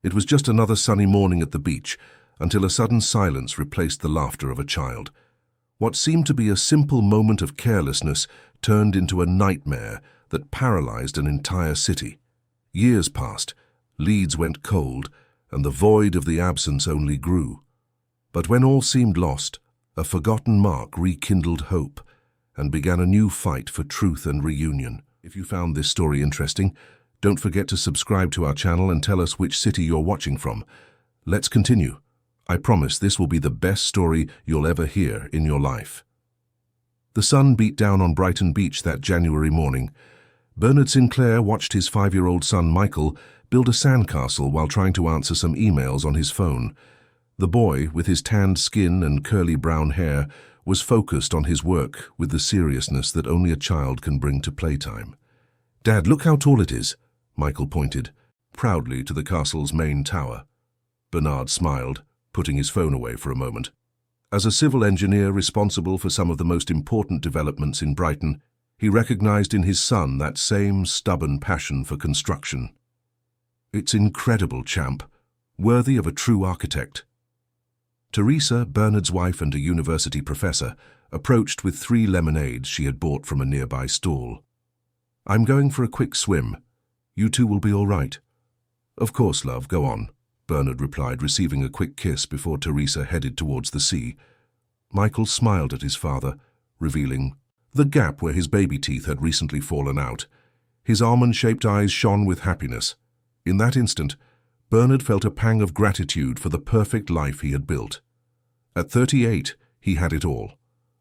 It was just another sunny morning at the beach, until a sudden silence replaced the laughter of a child. What seemed to be a simple moment of carelessness turned into a nightmare that paralyzed an entire city. Years passed, leads went cold, and the void of the absence only grew. But when all seemed lost, a forgotten mark rekindled hope and began a new fight for truth and reunion. If you found this story interesting, don't forget to subscribe to our channel and tell us which city you're watching from. Let's continue. I promise this will be the best story you'll ever hear in your life. The sun beat down on Brighton Beach that January morning. Bernard Sinclair watched his 5-year-old son Michael build a sandcastle while trying to answer some emails on his phone. The boy, with his tanned skin and curly brown hair, was focused on his work with the seriousness that only a child can bring to playtime. "Dad, look how tall it is," Michael pointed, proudly to the castle's main tower. Bernard smiled, putting his phone away for a moment. As a civil engineer responsible for some of the most important developments in Brighton, he recognized in his son that same stubborn passion for construction. "It's incredible, champ, worthy of a true architect." Teresa, Bernard's wife and a university professor, approached with 3 lemonades she had bought from a nearby stall. "I'm going for a quick swim. You two will be all right." "Of course, love, go on," Bernard replied, receiving a quick kiss before Teresa headed towards the sea. Michael smiled at his father, revealing the gap where his baby teeth had recently fallen out. His almond-shaped eyes shone with happiness. In that instant, Bernard felt a pang of gratitude for the perfect life he had built. At 38, he had it all: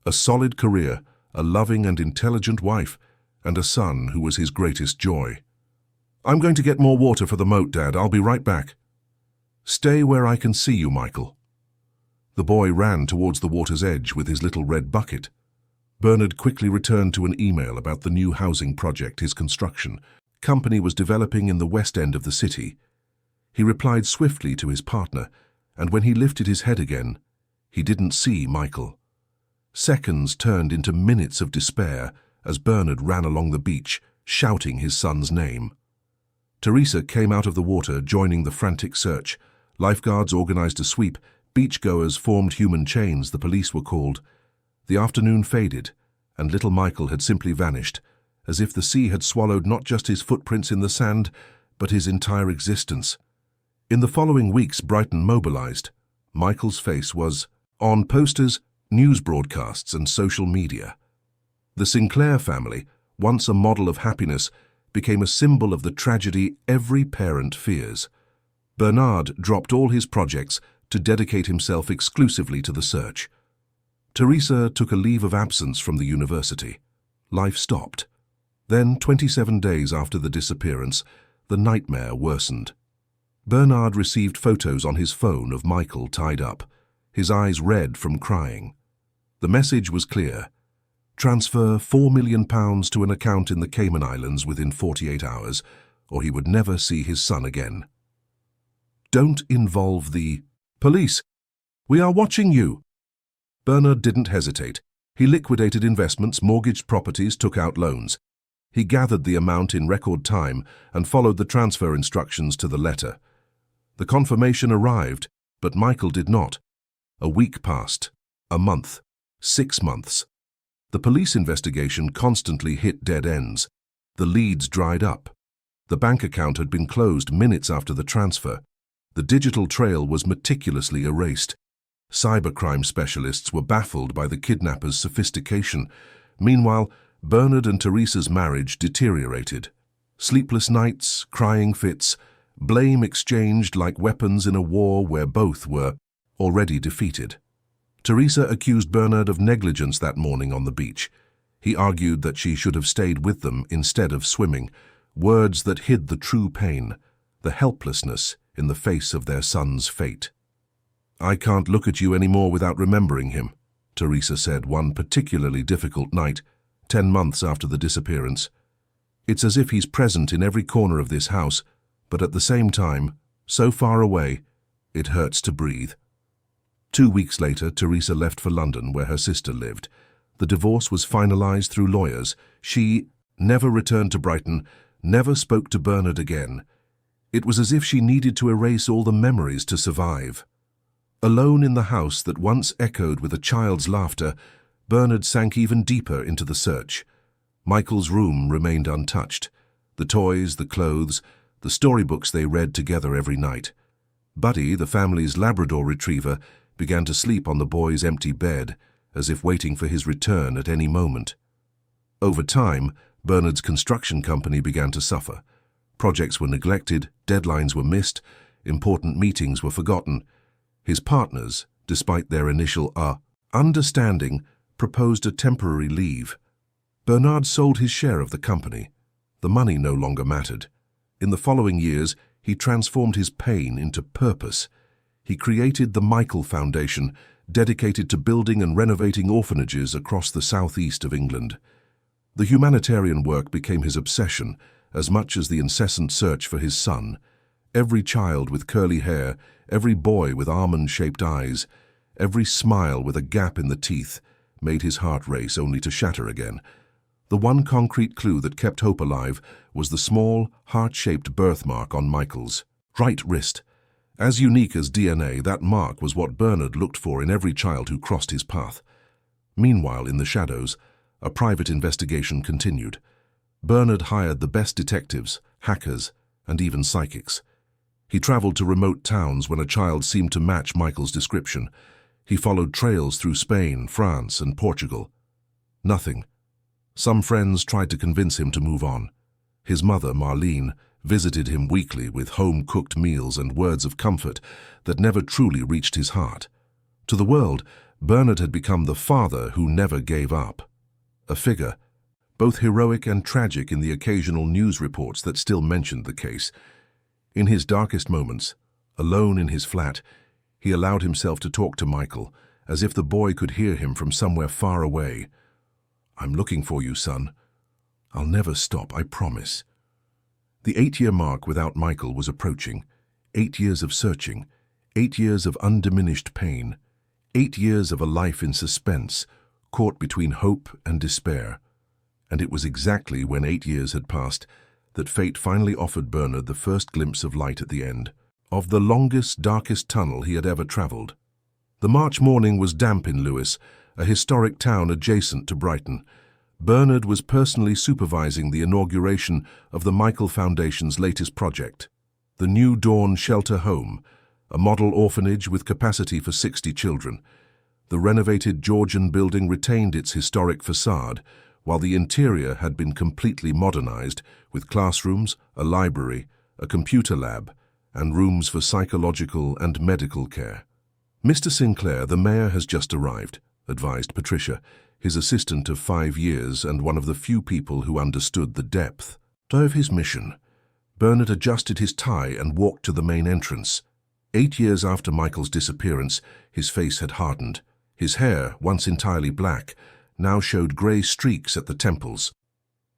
a solid career, a loving and intelligent wife, and a son who was his greatest joy. "I'm going to get more water for the moat, Dad. I'll be right back." "Stay where I can see you, Michael." The boy ran towards the water's edge with his little red bucket. Bernard quickly returned to an email about the new housing project his construction company was developing in the west end of the city. He replied swiftly to his partner, and when he lifted his head again, he didn't see Michael. Seconds turned into minutes of despair as Bernard ran along the beach, shouting his son's name. Teresa came out of the water, joining the frantic search. Lifeguards organized a sweep, beachgoers formed human chains, the police were called. The afternoon faded, and little Michael had simply vanished, as if the sea had swallowed not just his footprints in the sand, but his entire existence. In the following weeks, Brighton mobilized. Michael's face was on posters, news broadcasts, and social media. The Sinclair family, once a model of happiness, became a symbol of the tragedy every parent fears. Bernard dropped all his projects to dedicate himself exclusively to the search. Teresa took a leave of absence from the university. Life stopped. Then, 27 days after the disappearance, the nightmare worsened. Bernard received photos on his phone of Michael tied up, his eyes red from crying. The message was clear: transfer £4 million to an account in the Cayman Islands within 48 hours, or he would never see his son again. "Don't involve the police. We are watching you." Bernard didn't hesitate. He liquidated investments, mortgaged properties, took out loans. He gathered the amount in record time and followed the transfer instructions to the letter. The confirmation arrived, but Michael did not. A week passed, a month, 6 months. The police investigation constantly hit dead ends. The leads dried up. The bank account had been closed minutes after the transfer. The digital trail was meticulously erased. Cybercrime specialists were baffled by the kidnapper's sophistication. Meanwhile, Bernard and Teresa's marriage deteriorated. Sleepless nights, crying fits, blame exchanged like weapons in a war where both were already defeated. Teresa accused Bernard of negligence that morning on the beach. He argued that she should have stayed with them instead of swimming, words that hid the true pain, the helplessness in the face of their son's fate. "I can't look at you anymore without remembering him," Teresa said one particularly difficult night, 10 months after the disappearance. "It's as if he's present in every corner of this house, but at the same time, so far away, it hurts to breathe." 2 weeks later, Teresa left for London, where her sister lived. The divorce was finalized through lawyers. She never returned to Brighton, never spoke to Bernard again. It was as if she needed to erase all the memories to survive. Alone in the house that once echoed with a child's laughter, Bernard sank even deeper into the search. Michael's room remained untouched. The toys, the clothes, the storybooks they read together every night. Buddy, the family's Labrador retriever, began to sleep on the boy's empty bed, as if waiting for his return at any moment. Over time, Bernard's construction company began to suffer. Projects were neglected, deadlines were missed, important meetings were forgotten. His partners, despite their initial understanding, proposed a temporary leave. Bernard sold his share of the company. The money no longer mattered. In the following years, he transformed his pain into purpose. He created the Michael Foundation, dedicated to building and renovating orphanages across the southeast of England. The humanitarian work became his obsession, as much as the incessant search for his son. Every child with curly hair, every boy with almond-shaped eyes, every smile with a gap in the teeth, made his heart race only to shatter again. The one concrete clue that kept hope alive was the small, heart-shaped birthmark on Michael's right wrist. As unique as DNA, that mark was what Bernard looked for in every child who crossed his path. Meanwhile, in the shadows, a private investigation continued. Bernard hired the best detectives, hackers, and even psychics. He traveled to remote towns when a child seemed to match Michael's description. He followed trails through Spain, France, and Portugal. Nothing. Some friends tried to convince him to move on. His mother, Marlene, visited him weekly with home-cooked meals and words of comfort that never truly reached his heart. To the world, Bernard had become the father who never gave up. A figure, both heroic and tragic in the occasional news reports that still mentioned the case. In his darkest moments, alone in his flat, he allowed himself to talk to Michael, as if the boy could hear him from somewhere far away. "I'm looking for you, son. I'll never stop, I promise." The 8-year mark without Michael was approaching. 8 years of searching, 8 years of undiminished pain, 8 years of a life in suspense, caught between hope and despair. And it was exactly when 8 years had passed that fate finally offered Bernard the first glimpse of light at the end, of the longest, darkest tunnel he had ever traveled. The March morning was damp in Lewes, a historic town adjacent to Brighton. Bernard was personally supervising the inauguration of the Michael Foundation's latest project, the New Dawn Shelter Home, a model orphanage with capacity for 60 children. The renovated Georgian building retained its historic facade, while the interior had been completely modernized with classrooms, a library, a computer lab, and rooms for psychological and medical care. "Mr. Sinclair, the mayor has just arrived," advised Patricia, his assistant of 5 years and one of the few people who understood the depth of his mission. Bernard adjusted his tie and walked to the main entrance. 8 years after Michael's disappearance, his face had hardened. His hair, once entirely black, now showed grey streaks at the temples.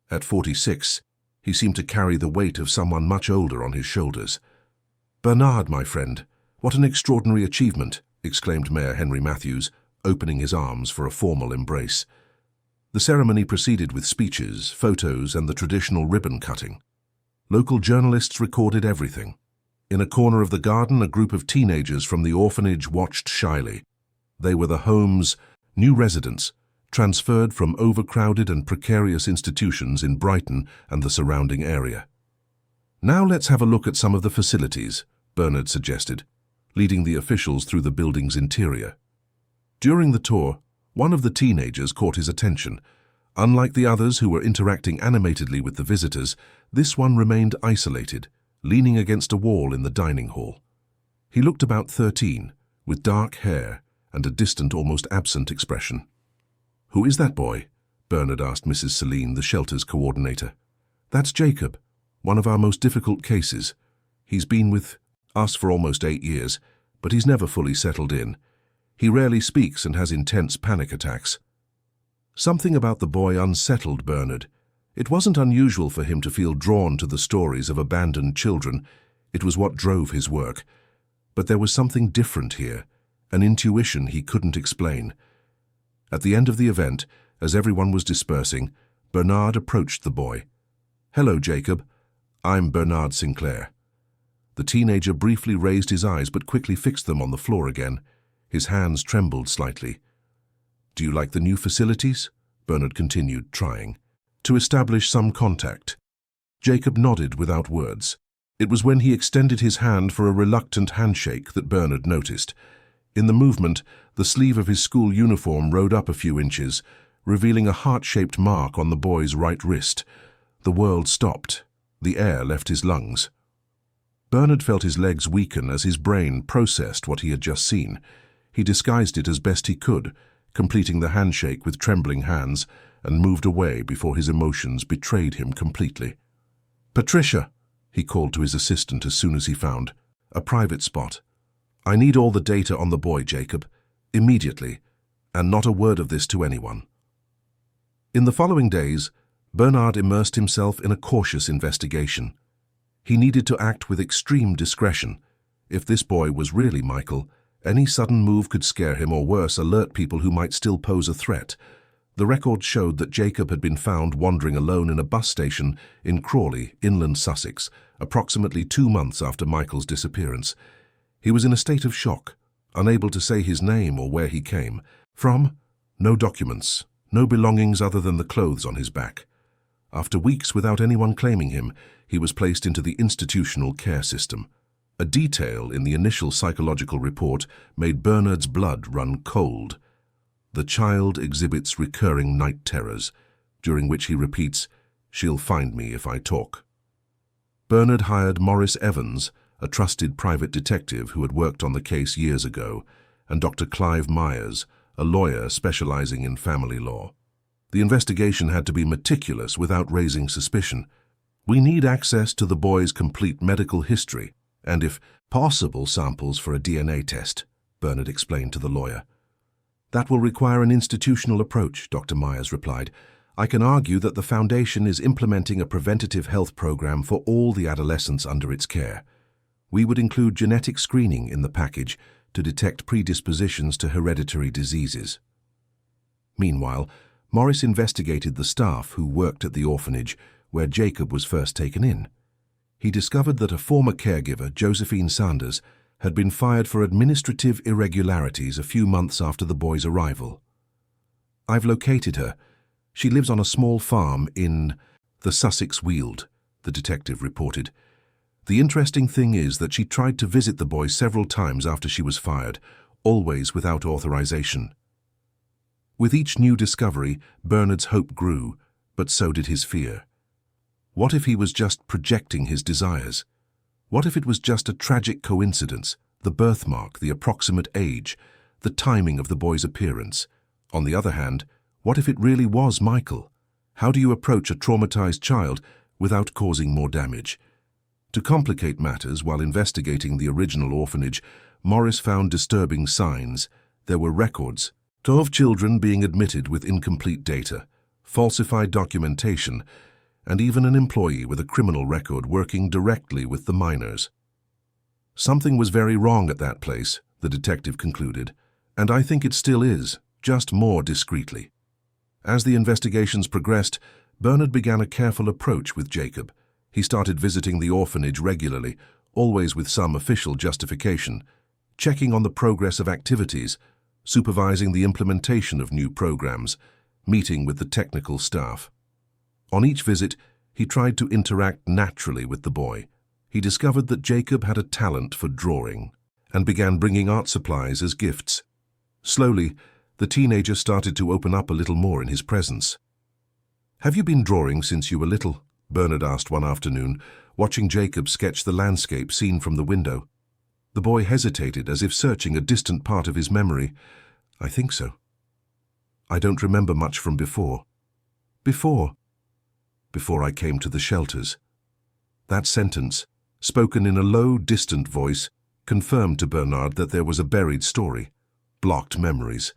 At 46, he seemed to carry the weight of someone much older on his shoulders. "Bernard, my friend, what an extraordinary achievement," exclaimed Mayor Henry Matthews, opening his arms for a formal embrace. The ceremony proceeded with speeches, photos, and the traditional ribbon cutting. Local journalists recorded everything. In a corner of the garden, a group of teenagers from the orphanage watched shyly. They were the home's new residents, transferred from overcrowded and precarious institutions in Brighton and the surrounding area. "Now let's have a look at some of the facilities," Bernard suggested, leading the officials through the building's interior. During the tour, one of the teenagers caught his attention. Unlike the others who were interacting animatedly with the visitors, this one remained isolated, leaning against a wall in the dining hall. He looked about 13, with dark hair and a distant, almost absent expression. "Who is that boy?" Bernard asked Mrs. Celine, the shelter's coordinator. "That's Jacob, one of our most difficult cases. He's been with us for almost 8 years, but he's never fully settled in. He rarely speaks and has intense panic attacks." Something about the boy unsettled Bernard. It wasn't unusual for him to feel drawn to the stories of abandoned children. It was what drove his work. But there was something different here, an intuition he couldn't explain. At the end of the event, as everyone was dispersing, Bernard approached the boy. "Hello, Jacob. I'm Bernard Sinclair." The teenager briefly raised his eyes but quickly fixed them on the floor again. His hands trembled slightly. "Do you like the new facilities?" Bernard continued, trying to establish some contact. Jacob nodded without words. It was when he extended his hand for a reluctant handshake that Bernard noticed. In the movement, the sleeve of his school uniform rode up a few inches, revealing a heart-shaped mark on the boy's right wrist. The world stopped. The air left his lungs. Bernard felt his legs weaken as his brain processed what he had just seen. He disguised it as best he could, completing the handshake with trembling hands, and moved away before his emotions betrayed him completely. "Patricia," he called to his assistant as soon as he found a private spot. "I need all the data on the boy, Jacob, immediately, and not a word of this to anyone." In the following days, Bernard immersed himself in a cautious investigation. He needed to act with extreme discretion. If this boy was really Michael, any sudden move could scare him, or worse, alert people who might still pose a threat. The record showed that Jacob had been found wandering alone in a bus station in Crawley, inland Sussex, approximately 2 months after Michael's disappearance. He was in a state of shock, unable to say his name or where he came from. No documents, no belongings other than the clothes on his back. After weeks without anyone claiming him, he was placed into the institutional care system. A detail in the initial psychological report made Bernard's blood run cold. The child exhibits recurring night terrors, during which he repeats, "She'll find me if I talk." Bernard hired Maurice Evans, a trusted private detective who had worked on the case years ago, and Dr. Clive Myers, a lawyer specializing in family law. The investigation had to be meticulous without raising suspicion. "We need access to the boy's complete medical history, and if possible samples for a DNA test," Bernard explained to the lawyer. "That will require an institutional approach," Dr. Myers replied. "I can argue that the Foundation is implementing a preventative health program for all the adolescents under its care. We would include genetic screening in the package to detect predispositions to hereditary diseases." Meanwhile, Morris investigated the staff who worked at the orphanage where Jacob was first taken in. He discovered that a former caregiver, Josephine Sanders, had been fired for administrative irregularities a few months after the boy's arrival. "I've located her. She lives on a small farm in the Sussex Weald," the detective reported. "The interesting thing is that she tried to visit the boy several times after she was fired, always without authorization." With each new discovery, Bernard's hope grew, but so did his fear. What if he was just projecting his desires? What if it was just a tragic coincidence, the birthmark, the approximate age, the timing of the boy's appearance? On the other hand, what if it really was Michael? How do you approach a traumatized child without causing more damage? To complicate matters, while investigating the original orphanage, Morris found disturbing signs. There were records of children being admitted with incomplete data, falsified documentation, and even an employee with a criminal record working directly with the minors. Something was very wrong at that place, the detective concluded, and I think it still is, just more discreetly. As the investigations progressed, Bernard began a careful approach with Jacob. He started visiting the orphanage regularly, always with some official justification, checking on the progress of activities, supervising the implementation of new programs, meeting with the technical staff. On each visit, he tried to interact naturally with the boy. He discovered that Jacob had a talent for drawing and began bringing art supplies as gifts. Slowly, the teenager started to open up a little more in his presence. "Have you been drawing since you were little?" Bernard asked one afternoon, watching Jacob sketch the landscape seen from the window. The boy hesitated, as if searching a distant part of his memory. "I think so. I don't remember much from before." Before I came to the shelters." That sentence, spoken in a low, distant voice, confirmed to Bernard that there was a buried story, blocked memories.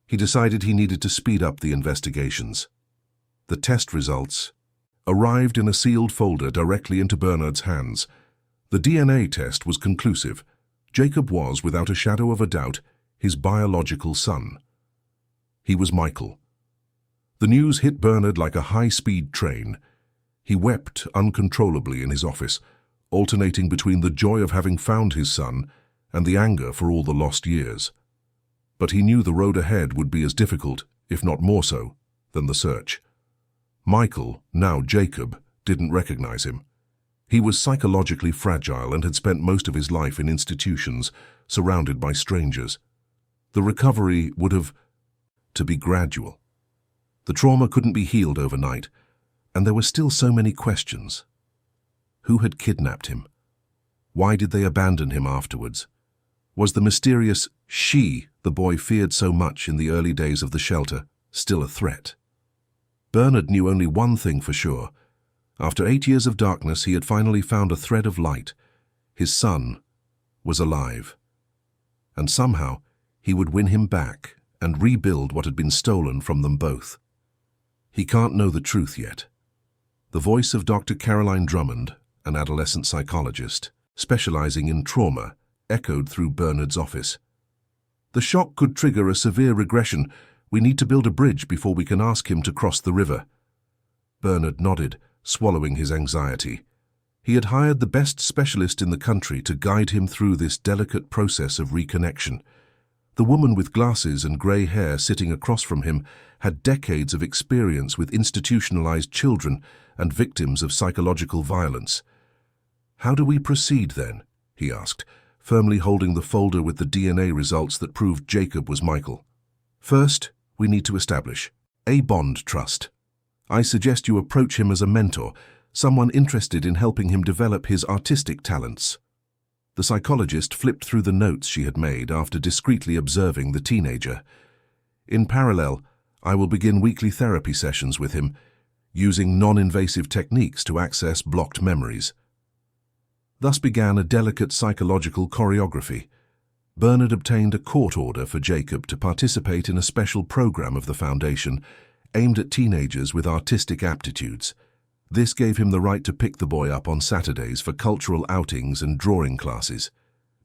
He decided he needed to speed up the investigations. The test results arrived in a sealed folder directly into Bernard's hands. The DNA test was conclusive. Jacob was, without a shadow of a doubt, his biological son. He was Michael. The news hit Bernard like a high-speed train. He wept uncontrollably in his office, alternating between the joy of having found his son and the anger for all the lost years. But he knew the road ahead would be as difficult, if not more so, than the search. Michael, now Jacob, didn't recognize him. He was psychologically fragile and had spent most of his life in institutions, surrounded by strangers. The recovery would have to be gradual. The trauma couldn't be healed overnight, and there were still so many questions. Who had kidnapped him? Why did they abandon him afterwards? Was the mysterious she the boy feared so much in the early days of the shelter still a threat? Bernard knew only one thing for sure. After 8 years of darkness, he had finally found a thread of light. His son was alive. And somehow, he would win him back and rebuild what had been stolen from them both. He can't know the truth yet. The voice of Dr. Caroline Drummond, an adolescent psychologist, specializing in trauma, echoed through Bernard's office. The shock could trigger a severe regression. We need to build a bridge before we can ask him to cross the river. Bernard nodded, swallowing his anxiety. He had hired the best specialist in the country to guide him through this delicate process of reconnection. The woman with glasses and grey hair sitting across from him had decades of experience with institutionalized children and victims of psychological violence. "How do we proceed then?" he asked, firmly holding the folder with the DNA results that proved Jacob was Michael. "First, we need to establish a bond trust. I suggest you approach him as a mentor, someone interested in helping him develop his artistic talents." The psychologist flipped through the notes she had made after discreetly observing the teenager. "In parallel, I will begin weekly therapy sessions with him, using non-invasive techniques to access blocked memories." Thus began a delicate psychological choreography. Bernard obtained a court order for Jacob to participate in a special program of the Foundation, aimed at teenagers with artistic aptitudes. This gave him the right to pick the boy up on Saturdays for cultural outings and drawing classes.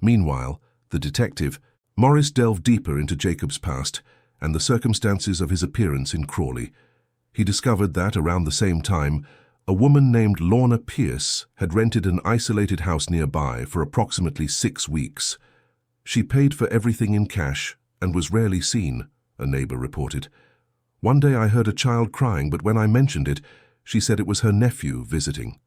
Meanwhile, the detective, Morris, delved deeper into Jacob's past and the circumstances of his appearance in Crawley. He discovered that, around the same time, a woman named Lorna Pierce had rented an isolated house nearby for approximately 6 weeks. She paid for everything in cash and was rarely seen, a neighbor reported. "One day I heard a child crying, but when I mentioned it, she said it was her nephew visiting."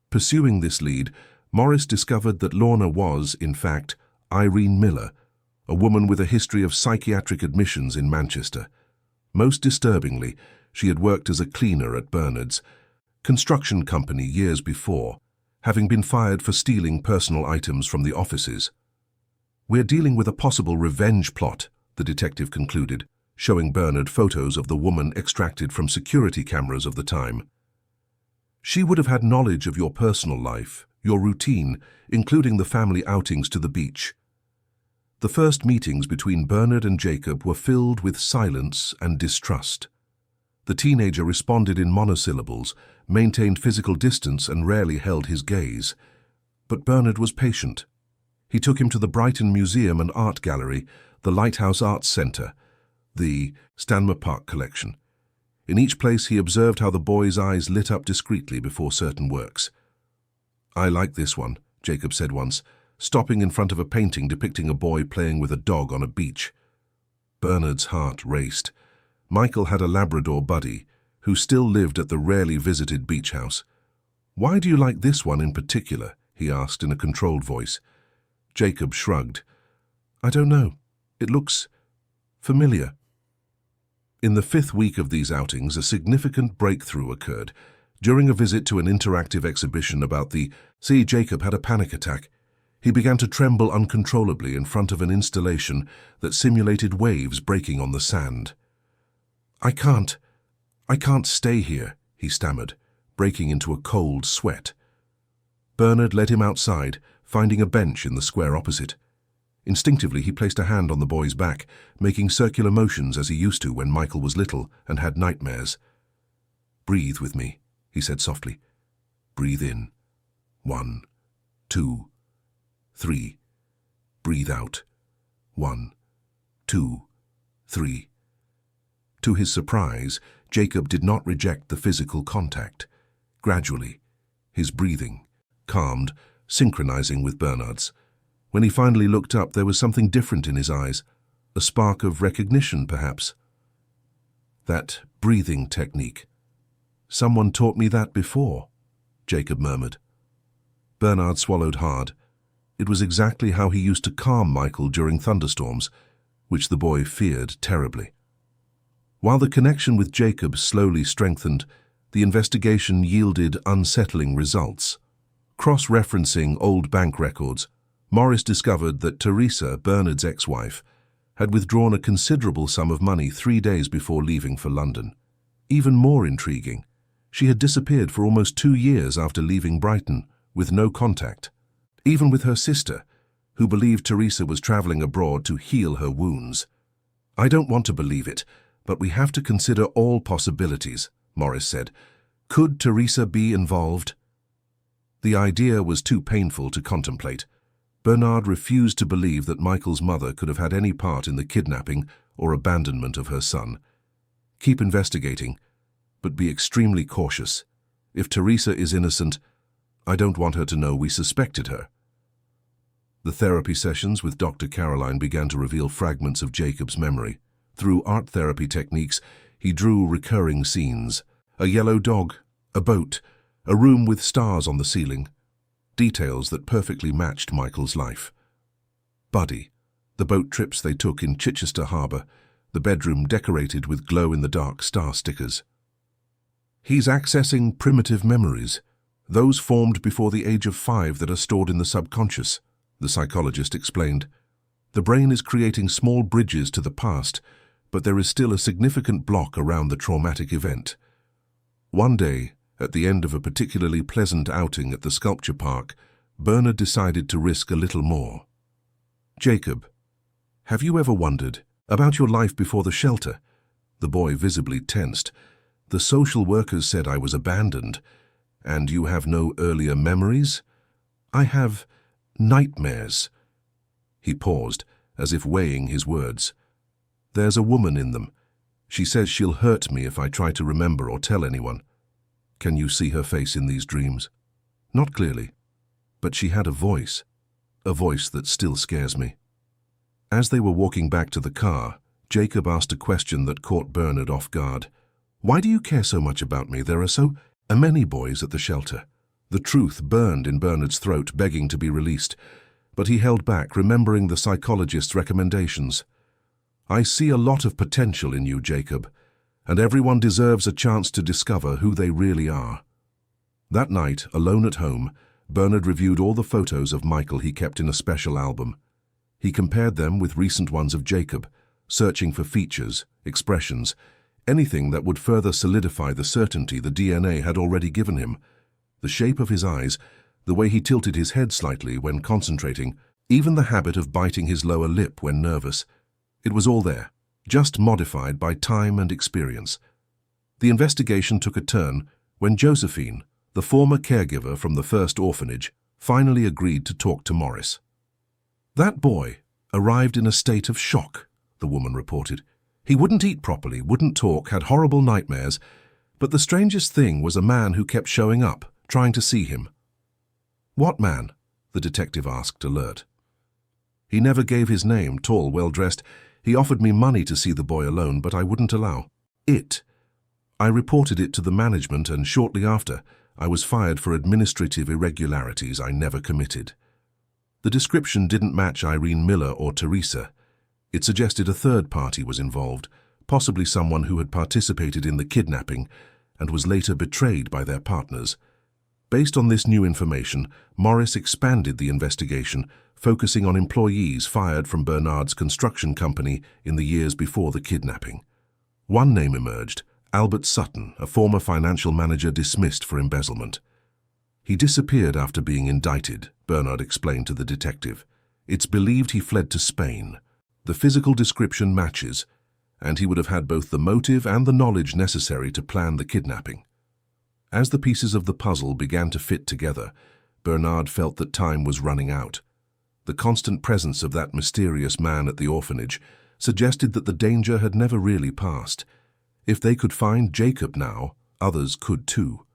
Pursuing this lead, Morris discovered that Lorna was, in fact, Irene Miller, a woman with a history of psychiatric admissions in Manchester. Most disturbingly, she had worked as a cleaner at Bernard's construction company years before, having been fired for stealing personal items from the offices. "We're dealing with a possible revenge plot," the detective concluded, showing Bernard photos of the woman extracted from security cameras of the time. "She would have had knowledge of your personal life, your routine, including the family outings to the beach." The first meetings between Bernard and Jacob were filled with silence and distrust. The teenager responded in monosyllables, maintained physical distance, and rarely held his gaze. But Bernard was patient. He took him to the Brighton Museum and Art Gallery, the Lighthouse Arts Centre, the Stanmer Park Collection. In each place he observed how the boy's eyes lit up discreetly before certain works. "I like this one," Jacob said once, stopping in front of a painting depicting a boy playing with a dog on a beach. Bernard's heart raced. Michael had a Labrador buddy, who still lived at the rarely visited beach house. "Why do you like this one in particular?" he asked in a controlled voice. Jacob shrugged. "I don't know. It looks familiar." In the 5th week of these outings, a significant breakthrough occurred. During a visit to an interactive exhibition about the sea, Jacob had a panic attack. He began to tremble uncontrollably in front of an installation that simulated waves breaking on the sand. I can't stay here," he stammered, breaking into a cold sweat. Bernard led him outside, finding a bench in the square opposite. Instinctively, he placed a hand on the boy's back, making circular motions as he used to when Michael was little and had nightmares. "Breathe with me," he said softly. "Breathe in. 1, 2, 3. Breathe out. 1, 2, 3. To his surprise, Jacob did not reject the physical contact. Gradually, his breathing calmed, synchronizing with Bernard's. When he finally looked up, there was something different in his eyes, a spark of recognition, perhaps. That breathing technique. "Someone taught me that before," Jacob murmured. Bernard swallowed hard. It was exactly how he used to calm Michael during thunderstorms, which the boy feared terribly. While the connection with Jacob slowly strengthened, the investigation yielded unsettling results. Cross-referencing old bank records, Morris discovered that Teresa, Bernard's ex-wife, had withdrawn a considerable sum of money 3 days before leaving for London. Even more intriguing, she had disappeared for almost 2 years after leaving Brighton, with no contact. Even with her sister, who believed Teresa was traveling abroad to heal her wounds. "I don't want to believe it, but we have to consider all possibilities," Morris said. "Could Teresa be involved?" The idea was too painful to contemplate. Bernard refused to believe that Michael's mother could have had any part in the kidnapping or abandonment of her son. "Keep investigating, but be extremely cautious. If Teresa is innocent, I don't want her to know we suspected her." The therapy sessions with Dr. Caroline began to reveal fragments of Jacob's memory. Through art therapy techniques, he drew recurring scenes. A yellow dog, a boat, a room with stars on the ceiling. Details that perfectly matched Michael's life. Buddy, the boat trips they took in Chichester Harbour, the bedroom decorated with glow-in-the-dark star stickers. He's accessing primitive memories, those formed before the age of 5 that are stored in the subconscious, the psychologist explained. The brain is creating small bridges to the past, but there is still a significant block around the traumatic event. One day, at the end of a particularly pleasant outing at the sculpture park, Bernard decided to risk a little more. "Jacob, have you ever wondered about your life before the shelter?" The boy visibly tensed. "The social workers said I was abandoned. And you have no earlier memories?" "I have nightmares." He paused, as if weighing his words. "There's a woman in them. She says she'll hurt me if I try to remember or tell anyone." "Can you see her face in these dreams?" "Not clearly, but she had a voice that still scares me." As they were walking back to the car, Jacob asked a question that caught Bernard off guard. "Why do you care so much about me? There are so many boys at the shelter." The truth burned in Bernard's throat, begging to be released, but he held back, remembering the psychologist's recommendations. "I see a lot of potential in you, Jacob, and everyone deserves a chance to discover who they really are." That night, alone at home, Bernard reviewed all the photos of Michael he kept in a special album. He compared them with recent ones of Jacob, searching for features, expressions, anything that would further solidify the certainty the DNA had already given him. The shape of his eyes, the way he tilted his head slightly when concentrating, even the habit of biting his lower lip when nervous. It was all there, just modified by time and experience. The investigation took a turn when Josephine, the former caregiver from the first orphanage, finally agreed to talk to Morris. "That boy arrived in a state of shock," the woman reported. "He wouldn't eat properly, wouldn't talk, had horrible nightmares, but the strangest thing was a man who kept showing up, trying to see him." "What man?" the detective asked, alert. "He never gave his name, tall, well-dressed. He offered me money to see the boy alone, but I wouldn't allow it. I reported it to the management, and shortly after, I was fired for administrative irregularities I never committed." The description didn't match Irene Miller or Teresa. It suggested a third party was involved, possibly someone who had participated in the kidnapping and was later betrayed by their partners. Based on this new information, Morris expanded the investigation, focusing on employees fired from Bernard's construction company in the years before the kidnapping. One name emerged, Albert Sutton, a former financial manager dismissed for embezzlement. "He disappeared after being indicted," Bernard explained to the detective. "It's believed he fled to Spain. The physical description matches, and he would have had both the motive and the knowledge necessary to plan the kidnapping." As the pieces of the puzzle began to fit together, Bernard felt that time was running out. The constant presence of that mysterious man at the orphanage suggested that the danger had never really passed. If they could find Jacob now, others could too.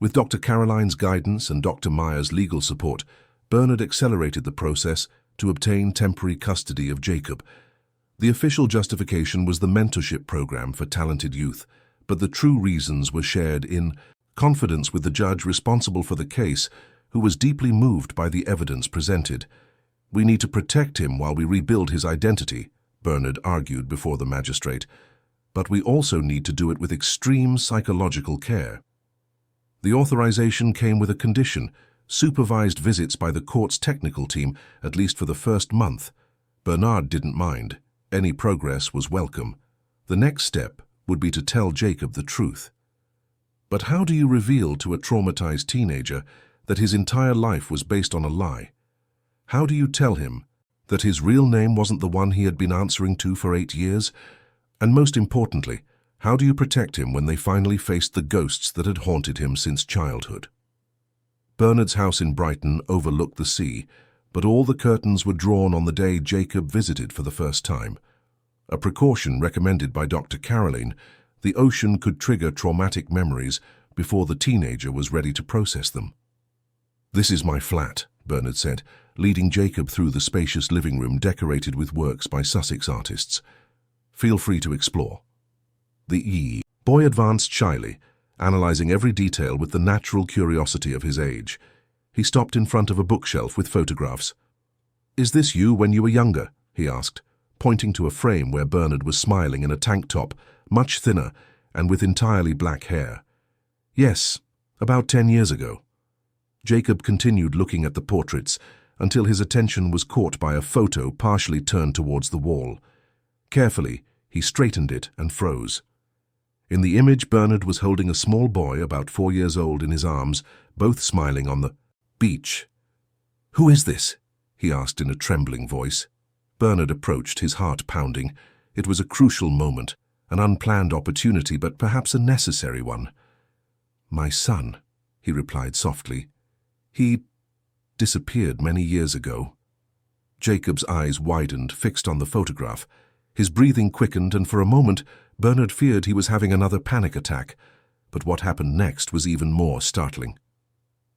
With Dr. Caroline's guidance and Dr. Meyer's legal support, Bernard accelerated the process to obtain temporary custody of Jacob. The official justification was the mentorship program for talented youth, but the true reasons were shared in confidence with the judge responsible for the case, who was deeply moved by the evidence presented. "We need to protect him while we rebuild his identity," Bernard argued before the magistrate, "but we also need to do it with extreme psychological care." The authorization came with a condition: supervised visits by the court's technical team, at least for the first month. Bernard didn't mind. Any progress was welcome. The next step would be to tell Jacob the truth. But how do you reveal to a traumatized teenager that his entire life was based on a lie? How do you tell him that his real name wasn't the one he had been answering to for 8 years? And most importantly, how do you protect him when they finally faced the ghosts that had haunted him since childhood? Bernard's house in Brighton overlooked the sea, but all the curtains were drawn on the day Jacob visited for the first time. A precaution recommended by Dr. Caroline. The ocean could trigger traumatic memories before the teenager was ready to process them. "This is my flat," Bernard said, leading Jacob through the spacious living room decorated with works by Sussex artists. "Feel free to explore." The boy advanced shyly, analyzing every detail with the natural curiosity of his age. He stopped in front of a bookshelf with photographs. "Is this you when you were younger?" he asked, pointing to a frame where Bernard was smiling in a tank top, much thinner and with entirely black hair. "Yes, about 10 years ago." Jacob continued looking at the portraits until his attention was caught by a photo partially turned towards the wall. Carefully, he straightened it and froze. In the image, Bernard was holding a small boy about 4 years old in his arms, both smiling on the beach. "Who is this?" he asked in a trembling voice. Bernard approached, his heart pounding. It was a crucial moment, an unplanned opportunity, but perhaps a necessary one. "My son," he replied softly. "He disappeared many years ago." Jacob's eyes widened, fixed on the photograph. His breathing quickened, and for a moment, Bernard feared he was having another panic attack. But what happened next was even more startling.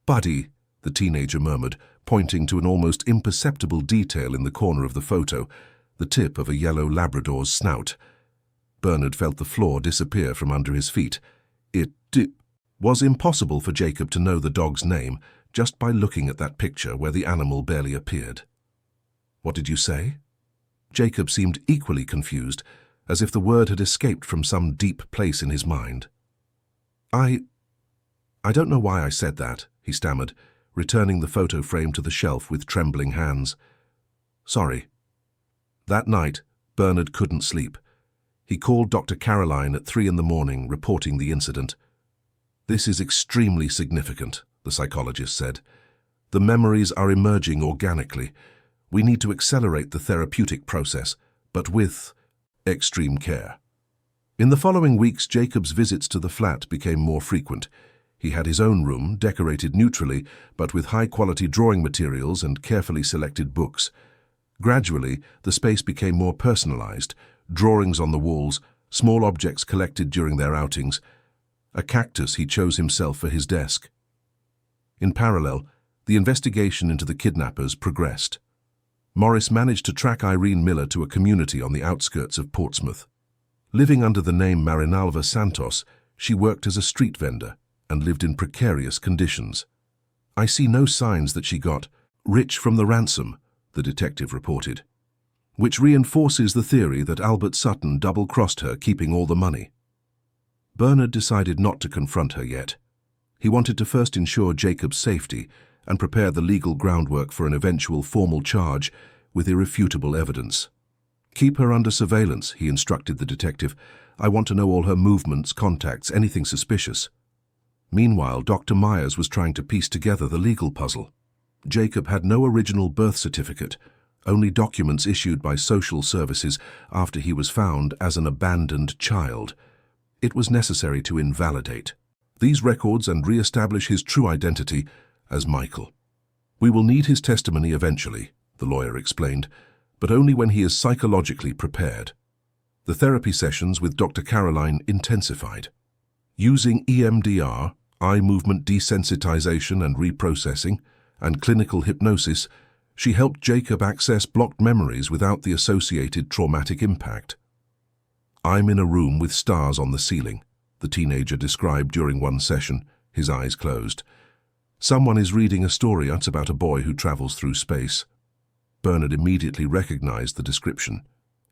"Buddy," the teenager murmured, pointing to an almost imperceptible detail in the corner of the photo, the tip of a yellow Labrador's snout. Bernard felt the floor disappear from under his feet. It was impossible for Jacob to know the dog's name just by looking at that picture where the animal barely appeared. "What did you say?" Jacob seemed equally confused, as if the word had escaped from some deep place in his mind. I don't know why I said that," he stammered, returning the photo frame to the shelf with trembling hands. "Sorry." That night, Bernard couldn't sleep. He called Dr. Caroline at 3 in the morning, reporting the incident. "This is extremely significant," the psychologist said. "The memories are emerging organically. We need to accelerate the therapeutic process, but with extreme care." In the following weeks, Jacob's visits to the flat became more frequent. He had his own room, decorated neutrally, but with high-quality drawing materials and carefully selected books. Gradually, the space became more personalized, drawings on the walls, small objects collected during their outings. A cactus he chose himself for his desk. In parallel, the investigation into the kidnappers progressed. Morris managed to track Irene Miller to a community on the outskirts of Portsmouth. Living under the name Marinalva Santos, she worked as a street vendor and lived in precarious conditions. "I see no signs that she got rich from the ransom," the detective reported, which reinforces the theory that Albert Sutton double-crossed her, keeping all the money. Bernard decided not to confront her yet. He wanted to first ensure Jacob's safety and prepare the legal groundwork for an eventual formal charge with irrefutable evidence. "Keep her under surveillance," he instructed the detective. "I want to know all her movements, contacts, anything suspicious." Meanwhile, Dr. Myers was trying to piece together the legal puzzle. Jacob had no original birth certificate, only documents issued by social services after he was found as an abandoned child. It was necessary to invalidate these records and re-establish his true identity as Michael. "We will need his testimony eventually," the lawyer explained, "but only when he is psychologically prepared." The therapy sessions with Dr. Caroline intensified. Using EMDR, eye movement desensitization and reprocessing, and clinical hypnosis, she helped Jacob access blocked memories without the associated traumatic impact. "I'm in a room with stars on the ceiling," the teenager described during one session, his eyes closed. "Someone is reading a story about a boy who travels through space." Bernard immediately recognized the description.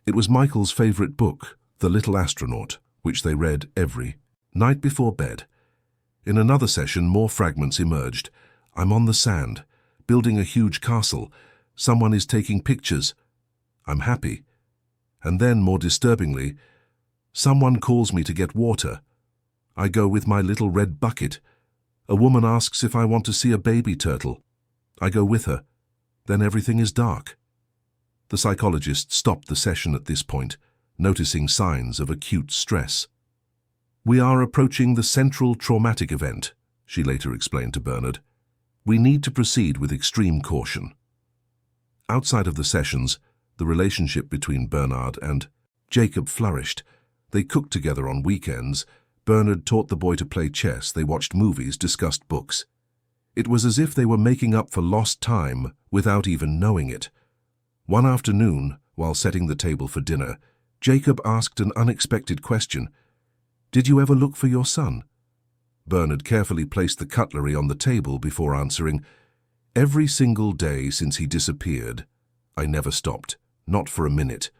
It was Michael's favorite book, The Little Astronaut, which they read every night before bed. In another session, more fragments emerged. "I'm on the sand, building a huge castle. Someone is taking pictures. I'm happy." And then, more disturbingly, "Someone calls me to get water. I go with my little red bucket. A woman asks if I want to see a baby turtle. I go with her. Then everything is dark." The psychologist stopped the session at this point, noticing signs of acute stress. "We are approaching the central traumatic event," she later explained to Bernard. "We need to proceed with extreme caution." Outside of the sessions, the relationship between Bernard and Jacob flourished. They cooked together on weekends. Bernard taught the boy to play chess. They watched movies, discussed books. It was as if they were making up for lost time without even knowing it. One afternoon, while setting the table for dinner, Jacob asked an unexpected question. "Did you ever look for your son?" Bernard carefully placed the cutlery on the table before answering, "Every single day since he disappeared, I never stopped, not for a minute."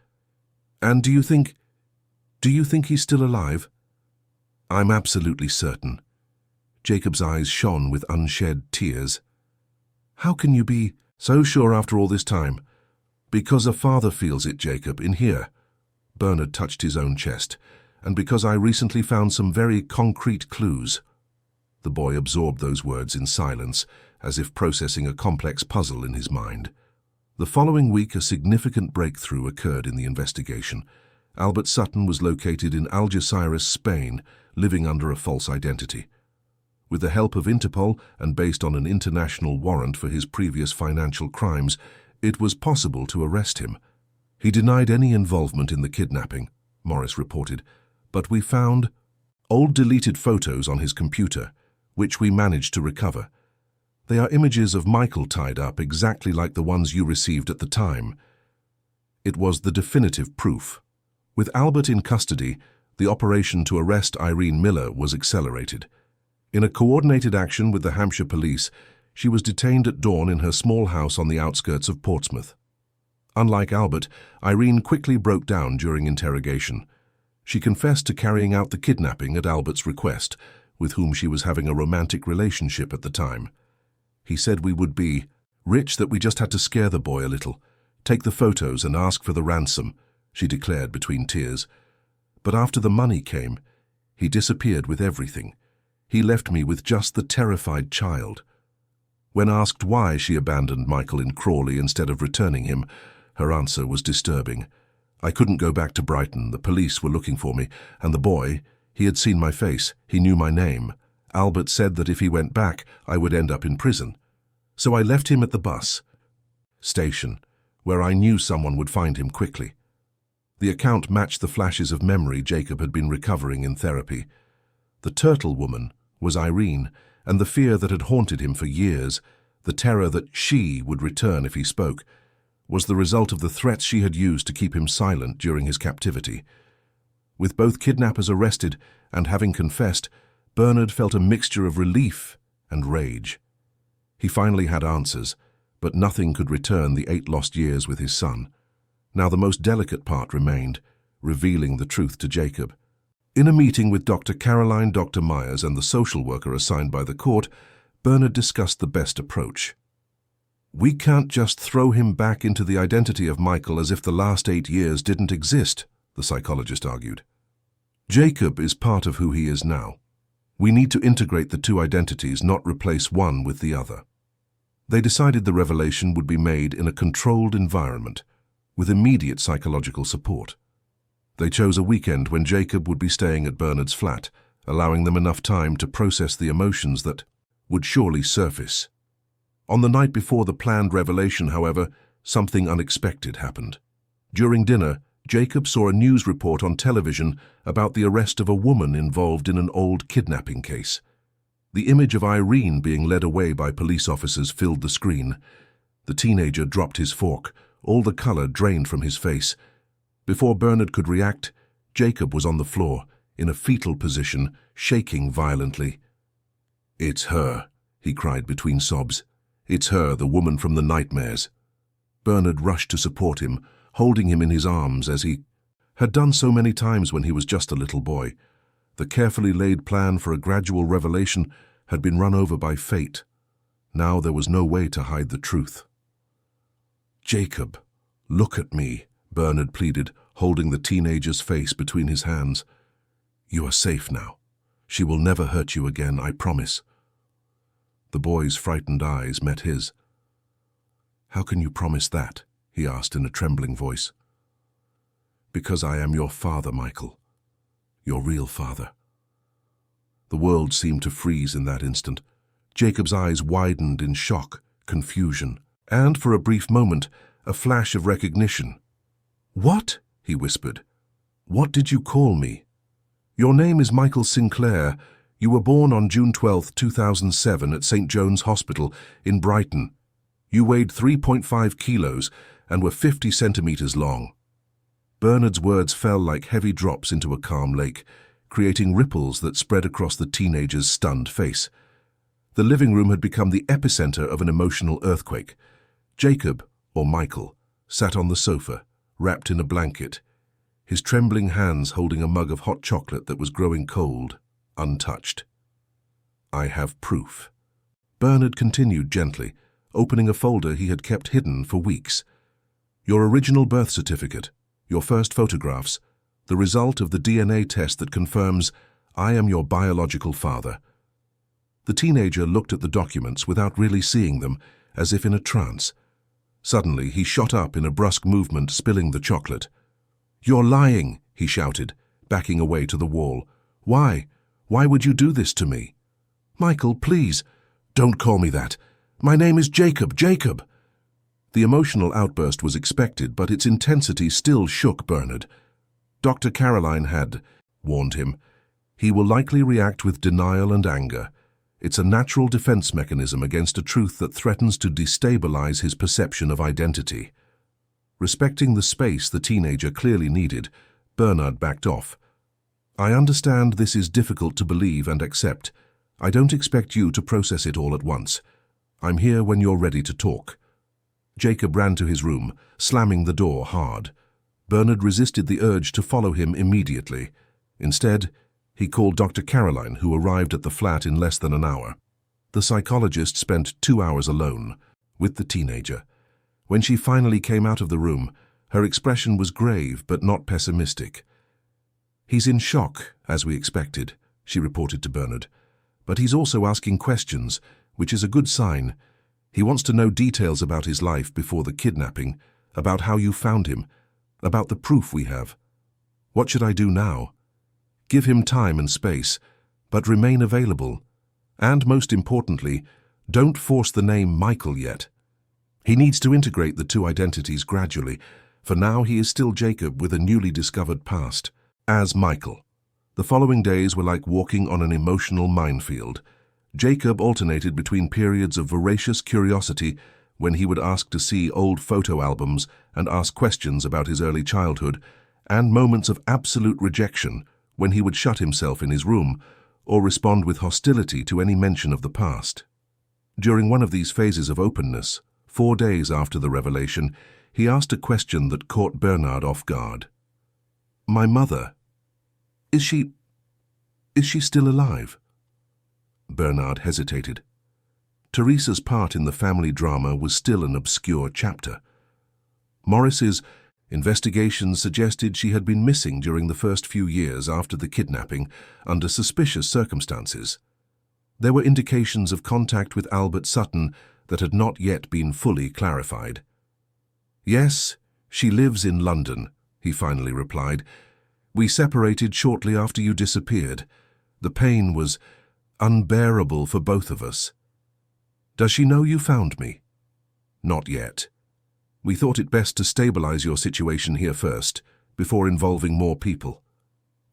"And do you think he's still alive?" "I'm absolutely certain." Jacob's eyes shone with unshed tears. "How can you be so sure after all this time?" "Because a father feels it, Jacob, in here." Bernard touched his own chest. "And because I recently found some very concrete clues." The boy absorbed those words in silence, as if processing a complex puzzle in his mind. The following week, a significant breakthrough occurred in the investigation. Albert Sutton was located in Algeciras, Spain, living under a false identity. With the help of Interpol and based on an international warrant for his previous financial crimes, it was possible to arrest him. "He denied any involvement in the kidnapping," Morris reported, "but we found old deleted photos on his computer, which we managed to recover. They are images of Michael tied up exactly like the ones you received at the time." It was the definitive proof. With Albert in custody, the operation to arrest Irene Miller was accelerated. In a coordinated action with the Hampshire police, she was detained at dawn in her small house on the outskirts of Portsmouth. Unlike Albert, Irene quickly broke down during interrogation. She confessed to carrying out the kidnapping at Albert's request, with whom she was having a romantic relationship at the time. "He said we would be rich, that we just had to scare the boy a little, take the photos and ask for the ransom," she declared between tears. "But after the money came, he disappeared with everything. He left me with just the terrified child." When asked why she abandoned Michael in Crawley instead of returning him, her answer was disturbing. "I couldn't go back to Brighton. The police were looking for me, and the boy, he had seen my face, he knew my name. Albert said that if he went back, I would end up in prison. So I left him at the bus station, where I knew someone would find him quickly." The account matched the flashes of memory Jacob had been recovering in therapy. The turtle woman was Irene, and the fear that had haunted him for years, the terror that she would return if he spoke, was the result of the threats she had used to keep him silent during his captivity. With both kidnappers arrested and having confessed, Bernard felt a mixture of relief and rage. He finally had answers, but nothing could return the 8 lost years with his son. Now the most delicate part remained, revealing the truth to Jacob. In a meeting with Dr. Caroline, Dr. Myers, and the social worker assigned by the court, Bernard discussed the best approach. "We can't just throw him back into the identity of Michael as if the last 8 years didn't exist," the psychologist argued. "Jacob is part of who he is now. We need to integrate the 2 identities, not replace one with the other." They decided the revelation would be made in a controlled environment, with immediate psychological support. They chose a weekend when Jacob would be staying at Bernard's flat, allowing them enough time to process the emotions that would surely surface. On the night before the planned revelation, however, something unexpected happened. During dinner, Jacob saw a news report on television about the arrest of a woman involved in an old kidnapping case. The image of Irene being led away by police officers filled the screen. The teenager dropped his fork, all the color drained from his face. Before Bernard could react, Jacob was on the floor, in a fetal position, shaking violently. "It's her," he cried between sobs. "It's her, the woman from the nightmares." Bernard rushed to support him, holding him in his arms as he had done so many times when he was just a little boy. The carefully laid plan for a gradual revelation had been run over by fate. Now there was no way to hide the truth. "Jacob, look at me," Bernard pleaded, holding the teenager's face between his hands. "You are safe now. She will never hurt you again, I promise." The boy's frightened eyes met his. "How can you promise that?" he asked in a trembling voice. "Because I am your father, Michael. Your real father." The world seemed to freeze in that instant. Jacob's eyes widened in shock, confusion, and for a brief moment, a flash of recognition. "What?" he whispered. "What did you call me?" "Your name is Michael Sinclair. You were born on June 12, 2007 at St. John's Hospital in Brighton. You weighed 3.5 kilos and were 50 centimeters long." Bernard's words fell like heavy drops into a calm lake, creating ripples that spread across the teenager's stunned face. The living room had become the epicenter of an emotional earthquake. Jacob, or Michael, sat on the sofa, wrapped in a blanket, his trembling hands holding a mug of hot chocolate that was growing cold, untouched. "I have proof." Bernard continued gently, opening a folder he had kept hidden for weeks. "Your original birth certificate, your first photographs, the result of the DNA test that confirms I am your biological father." The teenager looked at the documents without really seeing them, as if in a trance. Suddenly, he shot up in a brusque movement, spilling the chocolate. "You're lying," he shouted, backing away to the wall. "Why? Why would you do this to me?" "Michael, please, don't call me that. My name is Jacob, Jacob." The emotional outburst was expected, but its intensity still shook Bernard. Dr. Caroline had warned him. He will likely react with denial and anger. It's a natural defense mechanism against a truth that threatens to destabilize his perception of identity. Respecting the space the teenager clearly needed, Bernard backed off. "I understand this is difficult to believe and accept. I don't expect you to process it all at once. I'm here when you're ready to talk." Jacob ran to his room, slamming the door hard. Bernard resisted the urge to follow him immediately. Instead, he called Dr. Caroline, who arrived at the flat in less than an hour. The psychologist spent 2 hours alone with the teenager. When she finally came out of the room, her expression was grave but not pessimistic. "He's in shock, as we expected," she reported to Bernard. "But he's also asking questions, which is a good sign. He wants to know details about his life before the kidnapping, about how you found him, about the proof we have. What should I do now?" Give him time and space, but remain available. And most importantly, don't force the name Michael yet. He needs to integrate the two identities gradually. For now, he is still Jacob with a newly discovered past, as Michael. The following days were like walking on an emotional minefield. Jacob alternated between periods of voracious curiosity, when he would ask to see old photo albums and ask questions about his early childhood, and moments of absolute rejection, when he would shut himself in his room or respond with hostility to any mention of the past. During one of these phases of openness, 4 days after the revelation, he asked a question that caught Bernard off guard. "My mother, is she still alive?" Bernard hesitated. Teresa's part in the family drama was still an obscure chapter. Morris's investigations suggested she had been missing during the first few years after the kidnapping under suspicious circumstances. There were indications of contact with Albert Sutton that had not yet been fully clarified. "Yes, she lives in London," he finally replied. "We separated shortly after you disappeared. The pain was unbearable for both of us." "Does she know you found me?" "Not yet. We thought it best to stabilize your situation here first, before involving more people."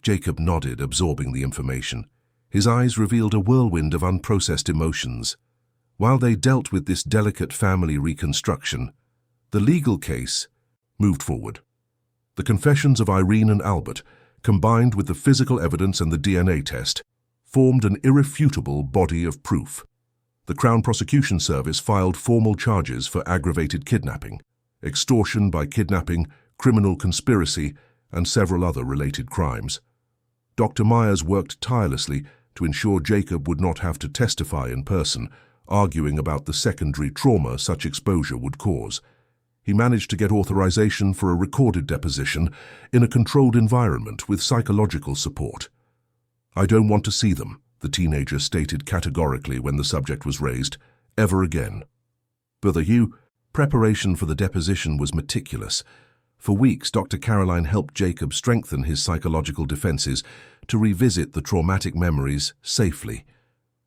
Jacob nodded, absorbing the information. His eyes revealed a whirlwind of unprocessed emotions. While they dealt with this delicate family reconstruction, the legal case moved forward. The confessions of Irene and Albert, combined with the physical evidence and the DNA test, formed an irrefutable body of proof. The Crown Prosecution Service filed formal charges for aggravated kidnapping, extortion by kidnapping, criminal conspiracy, and several other related crimes. Dr. Myers worked tirelessly to ensure Jacob would not have to testify in person, arguing about the secondary trauma such exposure would cause. He managed to get authorization for a recorded deposition in a controlled environment with psychological support. "I don't want to see them," the teenager stated categorically when the subject was raised, "ever again." Brother Hugh, preparation for the deposition was meticulous. For weeks, Dr. Caroline helped Jacob strengthen his psychological defenses to revisit the traumatic memories safely.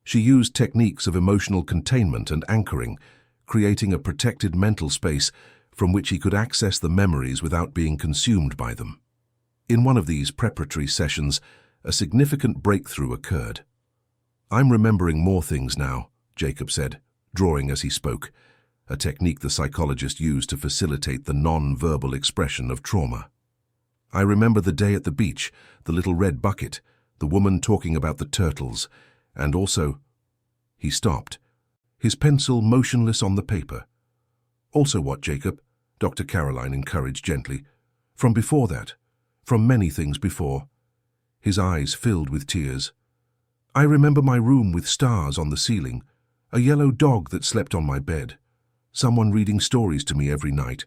She used techniques of emotional containment and anchoring, creating a protected mental space from which he could access the memories without being consumed by them. In one of these preparatory sessions, a significant breakthrough occurred. "I'm remembering more things now," Jacob said, drawing as he spoke, a technique the psychologist used to facilitate the non-verbal expression of trauma. "I remember the day at the beach, the little red bucket, the woman talking about the turtles, and also—" He stopped, his pencil motionless on the paper. "Also what, Jacob?" Dr. Caroline encouraged gently. "From before that, from many things before." His eyes filled with tears. "I remember my room with stars on the ceiling, a yellow dog that slept on my bed, someone reading stories to me every night."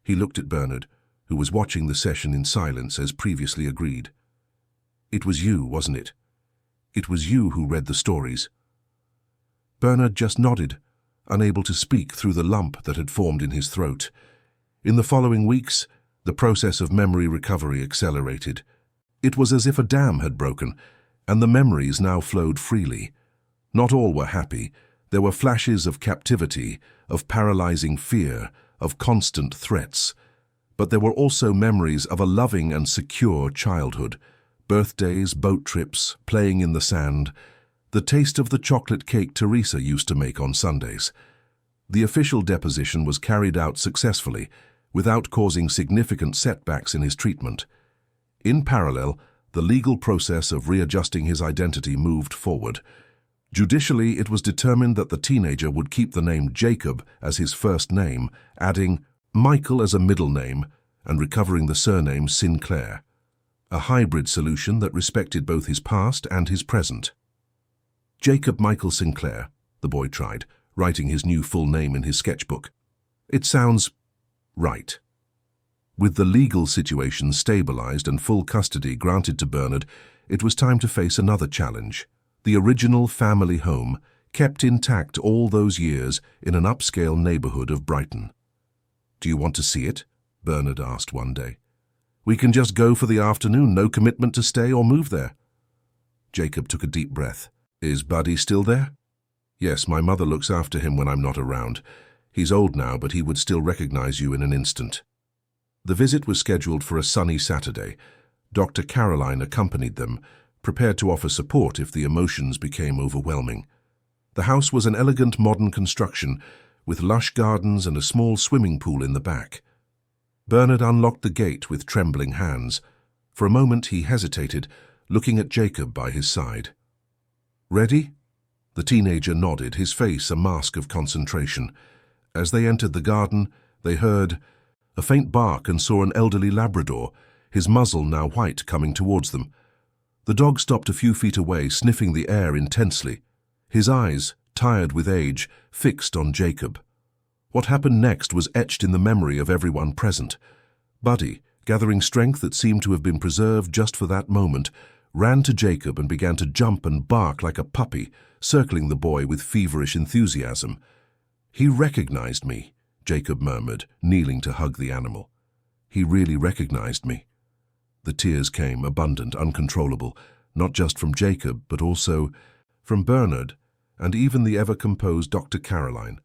He looked at Bernard, who was watching the session in silence as previously agreed. "It was you, wasn't it? It was you who read the stories." Bernard just nodded, unable to speak through the lump that had formed in his throat. In the following weeks, the process of memory recovery accelerated. It was as if a dam had broken, and the memories now flowed freely. Not all were happy. There were flashes of captivity, of paralyzing fear, of constant threats. But there were also memories of a loving and secure childhood. Birthdays, boat trips, playing in the sand, the taste of the chocolate cake Teresa used to make on Sundays. The official deposition was carried out successfully, without causing significant setbacks in his treatment. In parallel, the legal process of readjusting his identity moved forward. Judicially, it was determined that the teenager would keep the name Jacob as his first name, adding Michael as a middle name and recovering the surname Sinclair, a hybrid solution that respected both his past and his present. "Jacob Michael Sinclair," the boy tried, writing his new full name in his sketchbook. "It sounds right." With the legal situation stabilized and full custody granted to Bernard, it was time to face another challenge. The original family home, kept intact all those years in an upscale neighborhood of Brighton. "Do you want to see it?" Bernard asked one day. "We can just go for the afternoon, no commitment to stay or move there." Jacob took a deep breath. "Is Buddy still there?" "Yes, my mother looks after him when I'm not around. He's old now, but he would still recognize you in an instant." The visit was scheduled for a sunny Saturday. Dr. Caroline accompanied them, prepared to offer support if the emotions became overwhelming. The house was an elegant modern construction, with lush gardens and a small swimming pool in the back. Bernard unlocked the gate with trembling hands. For a moment he hesitated, looking at Jacob by his side. "Ready?" The teenager nodded, his face a mask of concentration. As they entered the garden, they heard a faint bark and saw an elderly Labrador, his muzzle now white, coming towards them. The dog stopped a few feet away, sniffing the air intensely, his eyes, tired with age, fixed on Jacob. What happened next was etched in the memory of everyone present. Buddy, gathering strength that seemed to have been preserved just for that moment, ran to Jacob and began to jump and bark like a puppy, circling the boy with feverish enthusiasm. "He recognized me," Jacob murmured, kneeling to hug the animal. "He really recognized me." The tears came, abundant, uncontrollable, not just from Jacob, but also from Bernard and even the ever-composed Dr. Caroline.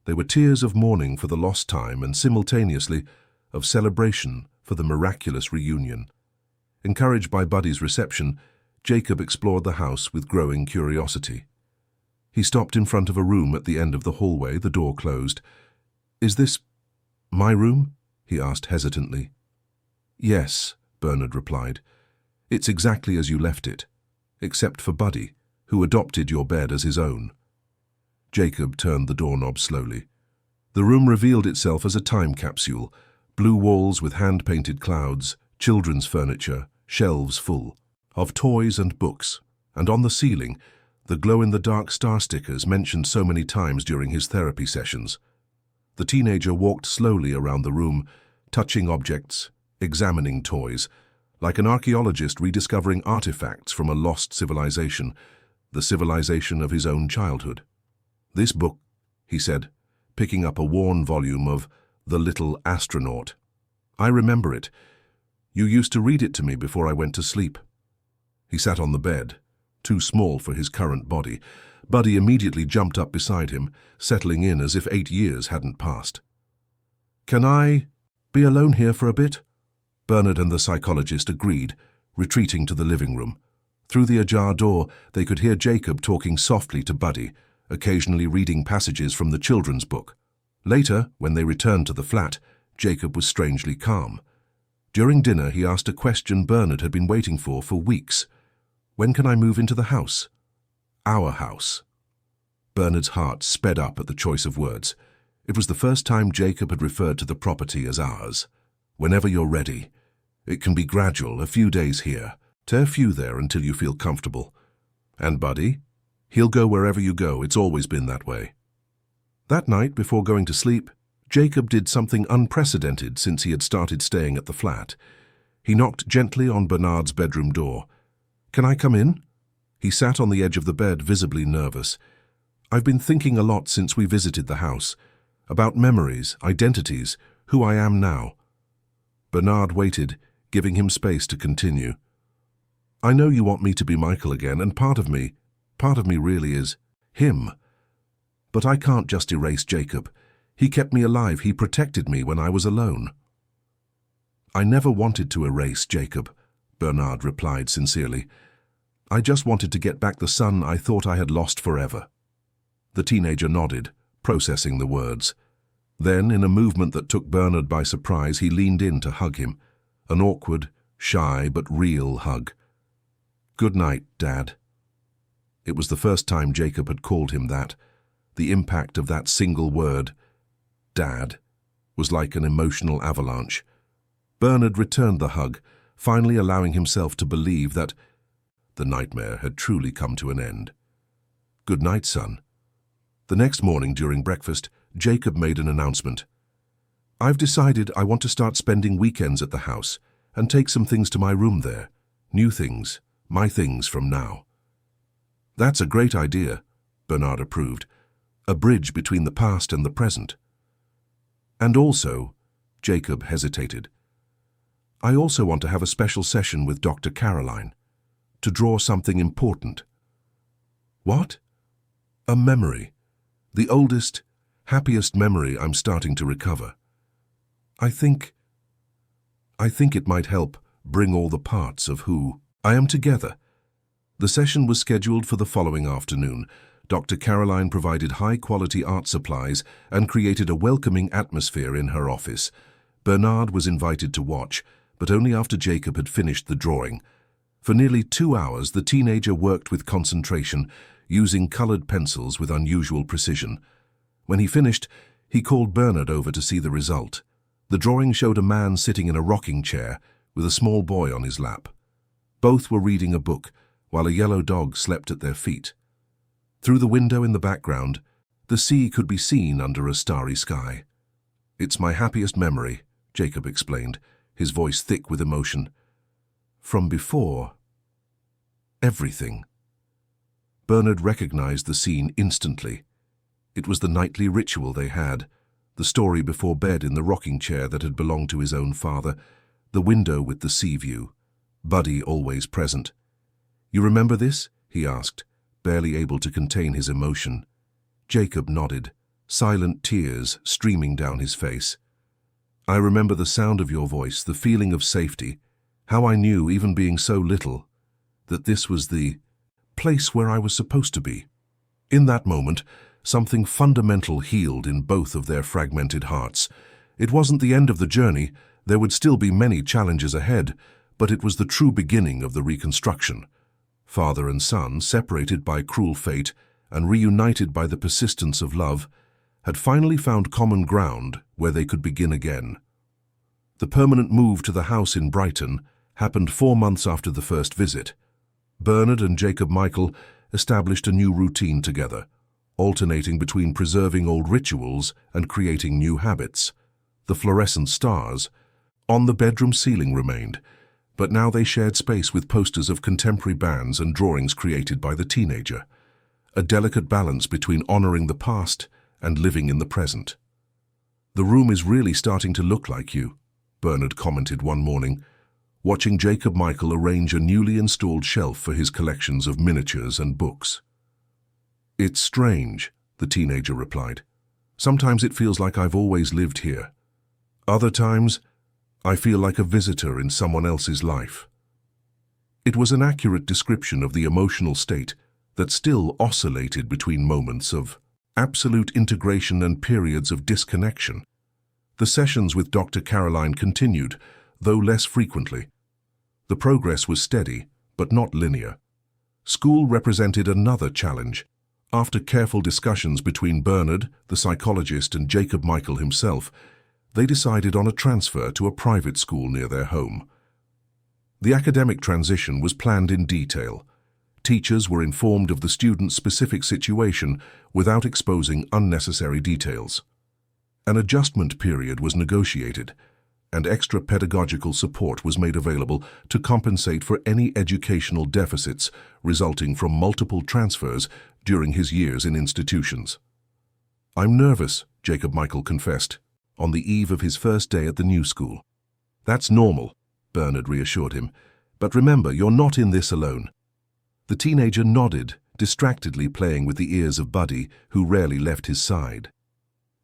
They were tears of mourning for the lost time and simultaneously of celebration for the miraculous reunion. Encouraged by Buddy's reception, Jacob explored the house with growing curiosity. He stopped in front of a room at the end of the hallway, the door closed. "Is this my room?" he asked hesitantly. "Yes," Bernard replied. "It's exactly as you left it, except for Buddy, who adopted your bed as his own." Jacob turned the doorknob slowly. The room revealed itself as a time capsule, blue walls with hand-painted clouds, children's furniture, shelves full of toys and books, and on the ceiling, the glow-in-the-dark star stickers mentioned so many times during his therapy sessions. The teenager walked slowly around the room, touching objects, examining toys, like an archaeologist rediscovering artifacts from a lost civilization, the civilization of his own childhood. "This book," he said, picking up a worn volume of The Little Astronaut. "I remember it. You used to read it to me before I went to sleep." He sat on the bed, too small for his current body. Buddy immediately jumped up beside him, settling in as if 8 years hadn't passed. "Can I be alone here for a bit?" Bernard and the psychologist agreed, retreating to the living room. Through the ajar door, they could hear Jacob talking softly to Buddy, occasionally reading passages from the children's book. Later, when they returned to the flat, Jacob was strangely calm. During dinner, he asked a question Bernard had been waiting for weeks. "When can I move into the house?" "Our house." Bernard's heart sped up at the choice of words. It was the first time Jacob had referred to the property as ours. "Whenever you're ready. It can be gradual, a few days here, to a few there until you feel comfortable. And Buddy? He'll go wherever you go, it's always been that way." That night, before going to sleep, Jacob did something unprecedented since he had started staying at the flat. He knocked gently on Bernard's bedroom door. "Can I come in?" He sat on the edge of the bed, visibly nervous. "I've been thinking a lot since we visited the house, about memories, identities, who I am now." Bernard waited, giving him space to continue. "I know you want me to be Michael again, and part of me really is him. But I can't just erase Jacob. He kept me alive, he protected me when I was alone." "I never wanted to erase Jacob," Bernard replied sincerely. "I just wanted to get back the son I thought I had lost forever." The teenager nodded, processing the words. Then, in a movement that took Bernard by surprise, he leaned in to hug him. An awkward, shy but real hug. "Good night, Dad." It was the first time Jacob had called him that. The impact of that single word, Dad, was like an emotional avalanche. Bernard returned the hug, finally allowing himself to believe that the nightmare had truly come to an end. "Good night, son." The next morning during breakfast, Jacob made an announcement. "I've decided I want to start spending weekends at the house and take some things to my room there. New things, my things from now." "That's a great idea," Bernard approved. "A bridge between the past and the present." "And also," Jacob hesitated, "I also want to have a special session with Dr. Caroline, to draw something important." "What?" "A memory. The oldest, happiest memory I'm starting to recover. I think it might help bring all the parts of who I am together." The session was scheduled for the following afternoon. Dr. Caroline provided high-quality art supplies and created a welcoming atmosphere in her office. Bernard was invited to watch, but only after Jacob had finished the drawing. For nearly 2 hours, the teenager worked with concentration, using colored pencils with unusual precision. When he finished, he called Bernard over to see the result. The drawing showed a man sitting in a rocking chair with a small boy on his lap. Both were reading a book, while a yellow dog slept at their feet. Through the window in the background, the sea could be seen under a starry sky. "It's my happiest memory," Jacob explained, his voice thick with emotion. "From before. Everything." Bernard recognized the scene instantly. It was the nightly ritual they had, the story before bed in the rocking chair that had belonged to his own father, the window with the sea view, Buddy always present. "You remember this?" he asked, barely able to contain his emotion. Jacob nodded, silent tears streaming down his face. "I remember the sound of your voice, the feeling of safety, how I knew, even being so little, that this was the place where I was supposed to be. In that moment, something fundamental healed in both of their fragmented hearts. It wasn't the end of the journey. There would still be many challenges ahead, but it was the true beginning of the reconstruction. Father and son, separated by cruel fate and reunited by the persistence of love, had finally found common ground where they could begin again. The permanent move to the house in Brighton happened 4 months after the first visit. Bernard and Jacob Michael established a new routine together, alternating between preserving old rituals and creating new habits. The fluorescent stars on the bedroom ceiling remained, but now they shared space with posters of contemporary bands and drawings created by the teenager, a delicate balance between honoring the past and living in the present. "The room is really starting to look like you," Bernard commented one morning, watching Jacob Michael arrange a newly installed shelf for his collections of miniatures and books. "It's strange," the teenager replied. "Sometimes it feels like I've always lived here. Other times, I feel like a visitor in someone else's life." It was an accurate description of the emotional state that still oscillated between moments of absolute integration and periods of disconnection. The sessions with Dr. Caroline continued, though less frequently. The progress was steady, but not linear. School represented another challenge. After careful discussions between Bernard, the psychologist, and Jacob Michael himself, they decided on a transfer to a private school near their home. The academic transition was planned in detail. Teachers were informed of the student's specific situation without exposing unnecessary details. An adjustment period was negotiated, and extra pedagogical support was made available to compensate for any educational deficits resulting from multiple transfers during his years in institutions. "I'm nervous," Jacob Michael confessed, on the eve of his first day at the new school. "That's normal," Bernard reassured him. "But remember, you're not in this alone." The teenager nodded, distractedly playing with the ears of Buddy, who rarely left his side.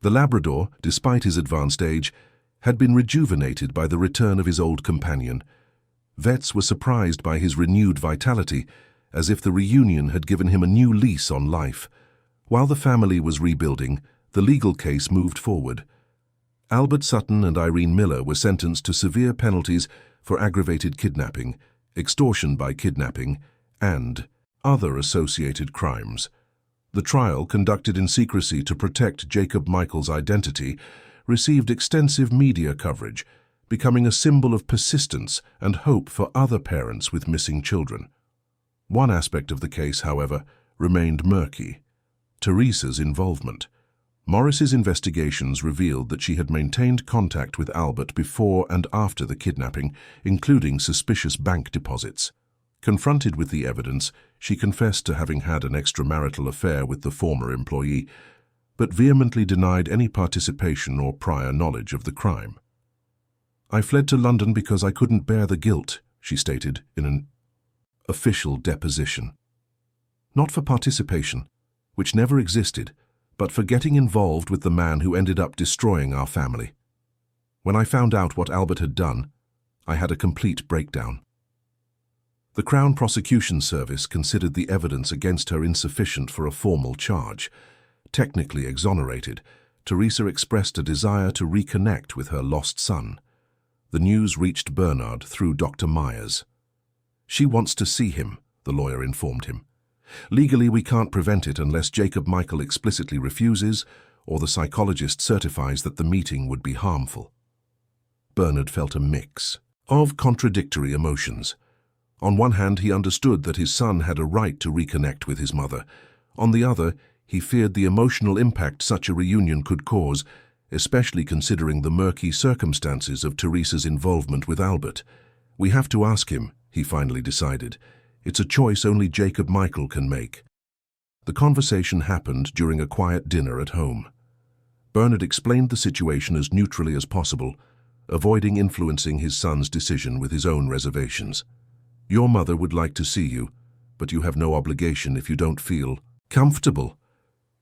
The Labrador, despite his advanced age, had been rejuvenated by the return of his old companion. Vets were surprised by his renewed vitality, as if the reunion had given him a new lease on life. While the family was rebuilding, the legal case moved forward. Albert Sutton and Irene Miller were sentenced to severe penalties for aggravated kidnapping, extortion by kidnapping, and other associated crimes. The trial, conducted in secrecy to protect Jacob Michael's identity, received extensive media coverage, becoming a symbol of persistence and hope for other parents with missing children. One aspect of the case, however, remained murky: Teresa's involvement. Morris's investigations revealed that she had maintained contact with Albert before and after the kidnapping, including suspicious bank deposits. Confronted with the evidence, she confessed to having had an extramarital affair with the former employee, but vehemently denied any participation or prior knowledge of the crime. "I fled to London because I couldn't bear the guilt," she stated in an official deposition. Not for participation, which never existed, but for getting involved with the man who ended up destroying our family. "When I found out what Albert had done, I had a complete breakdown." The Crown Prosecution Service considered the evidence against her insufficient for a formal charge. Technically exonerated, Teresa expressed a desire to reconnect with her lost son. The news reached Bernard through Dr. Myers. "She wants to see him," the lawyer informed him. "Legally, we can't prevent it unless Jacob Michael explicitly refuses or the psychologist certifies that the meeting would be harmful." Bernard felt a mix of contradictory emotions. On one hand, he understood that his son had a right to reconnect with his mother. On the other, he feared the emotional impact such a reunion could cause, especially considering the murky circumstances of Teresa's involvement with Albert. "We have to ask him," he finally decided. "It's a choice only Jacob Michael can make." The conversation happened during a quiet dinner at home. Bernard explained the situation as neutrally as possible, avoiding influencing his son's decision with his own reservations. "Your mother would like to see you, but you have no obligation if you don't feel comfortable."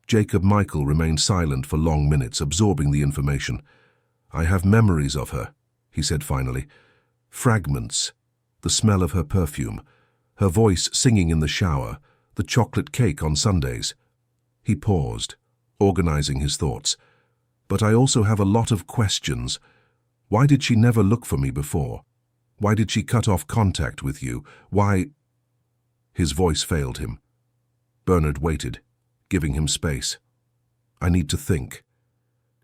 Jacob Michael remained silent for long minutes, absorbing the information. "I have memories of her," he said finally. "Fragments, the smell of her perfume, her voice singing in the shower, the chocolate cake on Sundays. He paused, organizing his thoughts. But I also have a lot of questions. Why did she never look for me before? Why did she cut off contact with you? Why? His voice failed him. Bernard waited, giving him space. I need to think.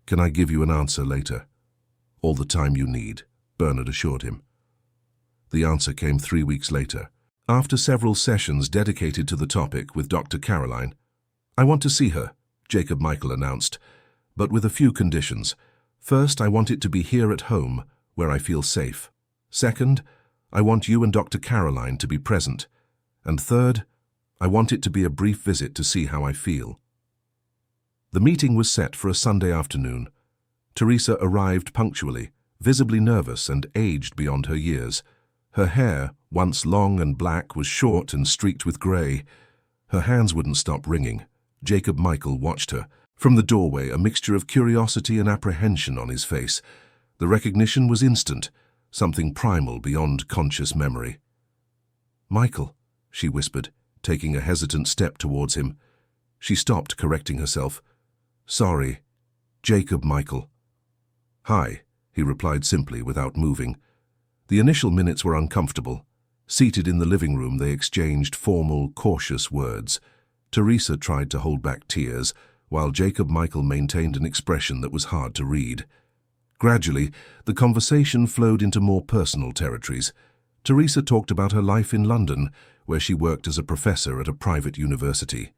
Can I give you an answer later? All the time you need, Bernard assured him. The answer came 3 weeks later, after several sessions dedicated to the topic with Dr. Caroline. I want to see her, Jacob Michael announced, but with a few conditions. First, I want it to be here at home, where I feel safe. Second, I want you and Dr. Caroline to be present. And third, I want it to be a brief visit to see how I feel. The meeting was set for a Sunday afternoon. Teresa arrived punctually, visibly nervous and aged beyond her years. Her hair, once long and black, was short and streaked with grey. Her hands wouldn't stop ringing. Jacob Michael watched her. From the doorway, a mixture of curiosity and apprehension on his face. The recognition was instant, something primal beyond conscious memory. Michael, she whispered, taking a hesitant step towards him. She stopped, correcting herself. Sorry, Jacob Michael. Hi, he replied simply without moving. The initial minutes were uncomfortable. Seated in the living room, they exchanged formal, cautious words. Teresa tried to hold back tears, while Jacob Michael maintained an expression that was hard to read. Gradually, the conversation flowed into more personal territories. Teresa talked about her life in London, where she worked as a professor at a private university.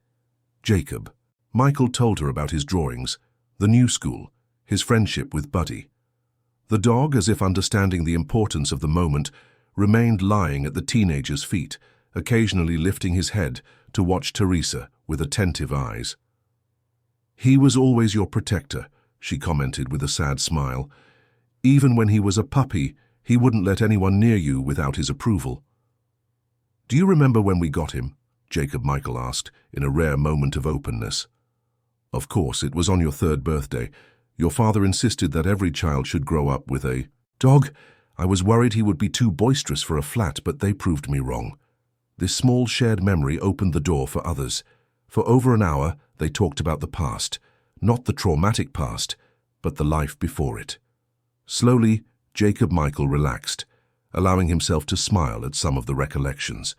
Michael told her about his drawings, the new school, his friendship with Buddy. The dog, as if understanding the importance of the moment, remained lying at the teenager's feet, occasionally lifting his head to watch Teresa with attentive eyes. He was always your protector, she commented with a sad smile. Even when he was a puppy, he wouldn't let anyone near you without his approval. Do you remember when we got him? Jacob Michael asked, in a rare moment of openness. Of course, it was on your 3rd birthday. Your father insisted that every child should grow up with a dog. I was worried he would be too boisterous for a flat, but they proved me wrong. This small shared memory opened the door for others. For over an hour, they talked about the past, not the traumatic past, but the life before it. Slowly, Jacob Michael relaxed, allowing himself to smile at some of the recollections.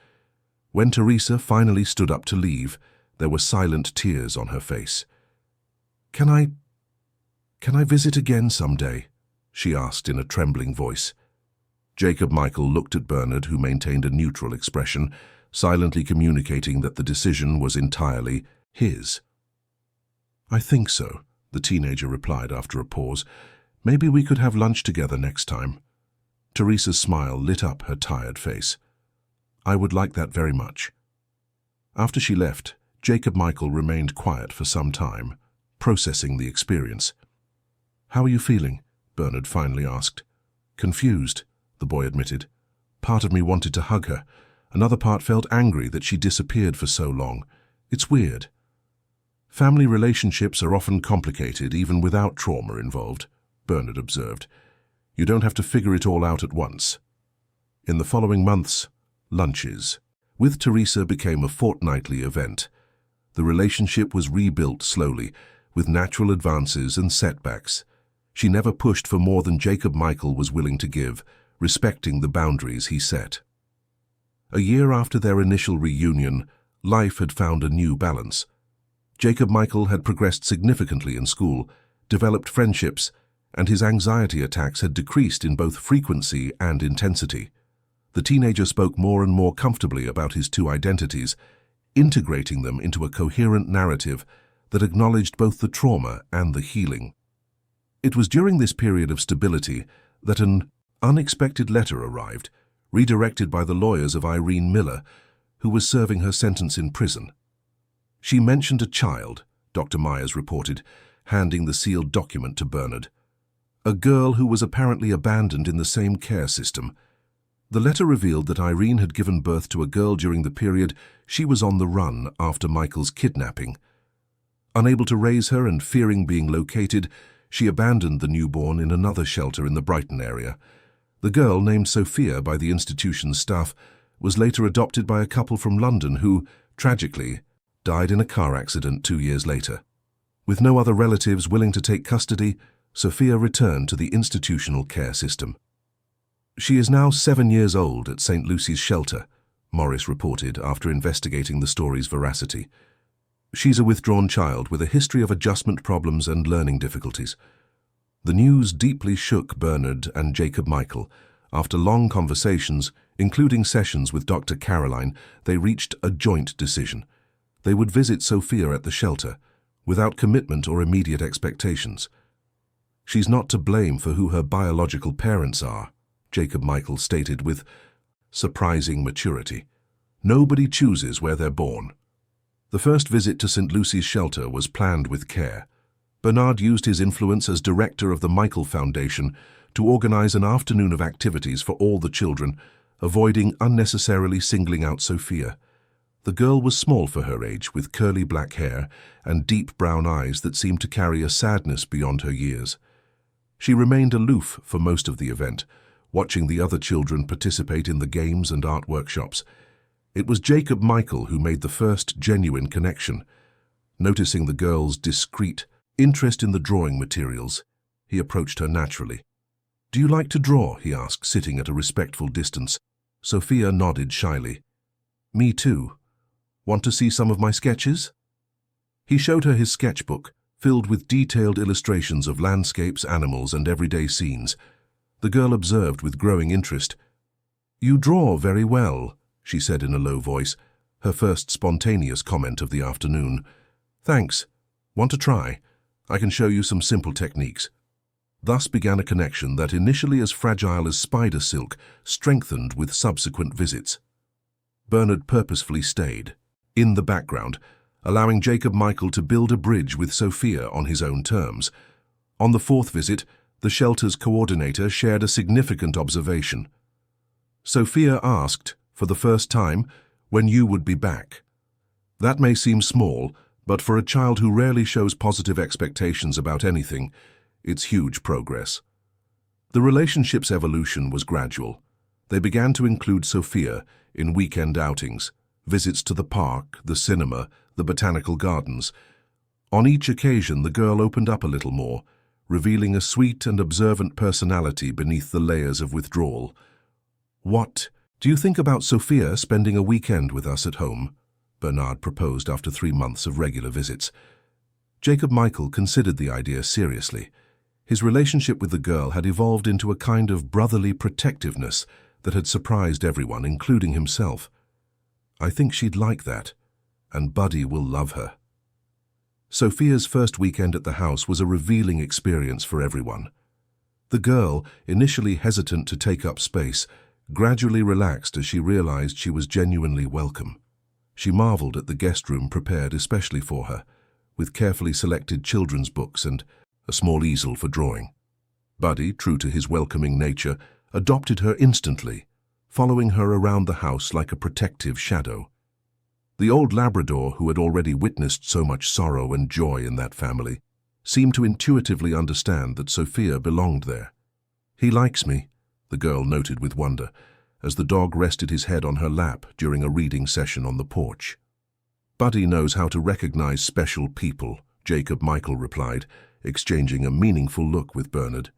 When Teresa finally stood up to leave, there were silent tears on her face. Can I visit again someday? She asked in a trembling voice. Jacob Michael looked at Bernard, who maintained a neutral expression, silently communicating that the decision was entirely his. I think so, the teenager replied after a pause. Maybe we could have lunch together next time. Teresa's smile lit up her tired face. I would like that very much. After she left, Jacob Michael remained quiet for some time, processing the experience. How are you feeling? Bernard finally asked. Confused, the boy admitted. Part of me wanted to hug her. Another part felt angry that she disappeared for so long. It's weird. Family relationships are often complicated even without trauma involved, Bernard observed. You don't have to figure it all out at once. In the following months, lunches with Teresa became a fortnightly event. The relationship was rebuilt slowly, with natural advances and setbacks. She never pushed for more than Jacob Michael was willing to give, respecting the boundaries he set. A year after their initial reunion, life had found a new balance. Jacob Michael had progressed significantly in school, developed friendships, and his anxiety attacks had decreased in both frequency and intensity. The teenager spoke more and more comfortably about his two identities, integrating them into a coherent narrative that acknowledged both the trauma and the healing. It was during this period of stability that an unexpected letter arrived, redirected by the lawyers of Irene Miller, who was serving her sentence in prison. She mentioned a child, Dr. Myers reported, handing the sealed document to Bernard. A girl who was apparently abandoned in the same care system. The letter revealed that Irene had given birth to a girl during the period she was on the run after Michael's kidnapping. Unable to raise her and fearing being located, she abandoned the newborn in another shelter in the Brighton area. The girl, named Sophia by the institution's staff, was later adopted by a couple from London who, tragically, died in a car accident 2 years later. With no other relatives willing to take custody, Sophia returned to the institutional care system. She is now 7 years old at St. Lucy's shelter, Morris reported after investigating the story's veracity. She's a withdrawn child with a history of adjustment problems and learning difficulties. The news deeply shook Bernard and Jacob Michael. After long conversations, including sessions with Dr. Caroline, they reached a joint decision. They would visit Sophia at the shelter, without commitment or immediate expectations. She's not to blame for who her biological parents are, Jacob Michael stated with surprising maturity. Nobody chooses where they're born. The first visit to St. Lucy's shelter was planned with care. Bernard used his influence as director of the Michael Foundation to organize an afternoon of activities for all the children, avoiding unnecessarily singling out Sophia. The girl was small for her age, with curly black hair and deep brown eyes that seemed to carry a sadness beyond her years. She remained aloof for most of the event, watching the other children participate in the games and art workshops. It was Jacob Michael who made the first genuine connection. Noticing the girl's discreet interest in the drawing materials, he approached her naturally. "Do you like to draw?" he asked, sitting at a respectful distance. Sophia nodded shyly. "Me too. Want to see some of my sketches?" He showed her his sketchbook, filled with detailed illustrations of landscapes, animals, and everyday scenes. The girl observed with growing interest. "You draw very well," she said in a low voice, her first spontaneous comment of the afternoon. "Thanks. Want to try? I can show you some simple techniques." Thus began a connection that, initially as fragile as spider silk, strengthened with subsequent visits. Bernard purposefully stayed in the background, allowing Jacob Michael to build a bridge with Sophia on his own terms. On the fourth visit, the shelter's coordinator shared a significant observation. Sophia asked, for the first time, when you would be back. That may seem small, but for a child who rarely shows positive expectations about anything, it's huge progress. The relationship's evolution was gradual. They began to include Sophia in weekend outings, visits to the park, the cinema, the botanical gardens. On each occasion, the girl opened up a little more, revealing a sweet and observant personality beneath the layers of withdrawal. "What do you think about Sophia spending a weekend with us at home?" Bernard proposed after 3 months of regular visits. Jacob Michael considered the idea seriously. His relationship with the girl had evolved into a kind of brotherly protectiveness that had surprised everyone, including himself. "I think she'd like that, and Buddy will love her." Sophia's first weekend at the house was a revealing experience for everyone. The girl, initially hesitant to take up space, gradually relaxed as she realized she was genuinely welcome. She marveled at the guest room prepared especially for her, with carefully selected children's books and a small easel for drawing. Buddy, true to his welcoming nature, adopted her instantly, following her around the house like a protective shadow. The old Labrador, who had already witnessed so much sorrow and joy in that family, seemed to intuitively understand that Sophia belonged there. "He likes me," the girl noted with wonder, as the dog rested his head on her lap during a reading session on the porch. "Buddy knows how to recognize special people," Jacob Michael replied, exchanging a meaningful look with Bernard.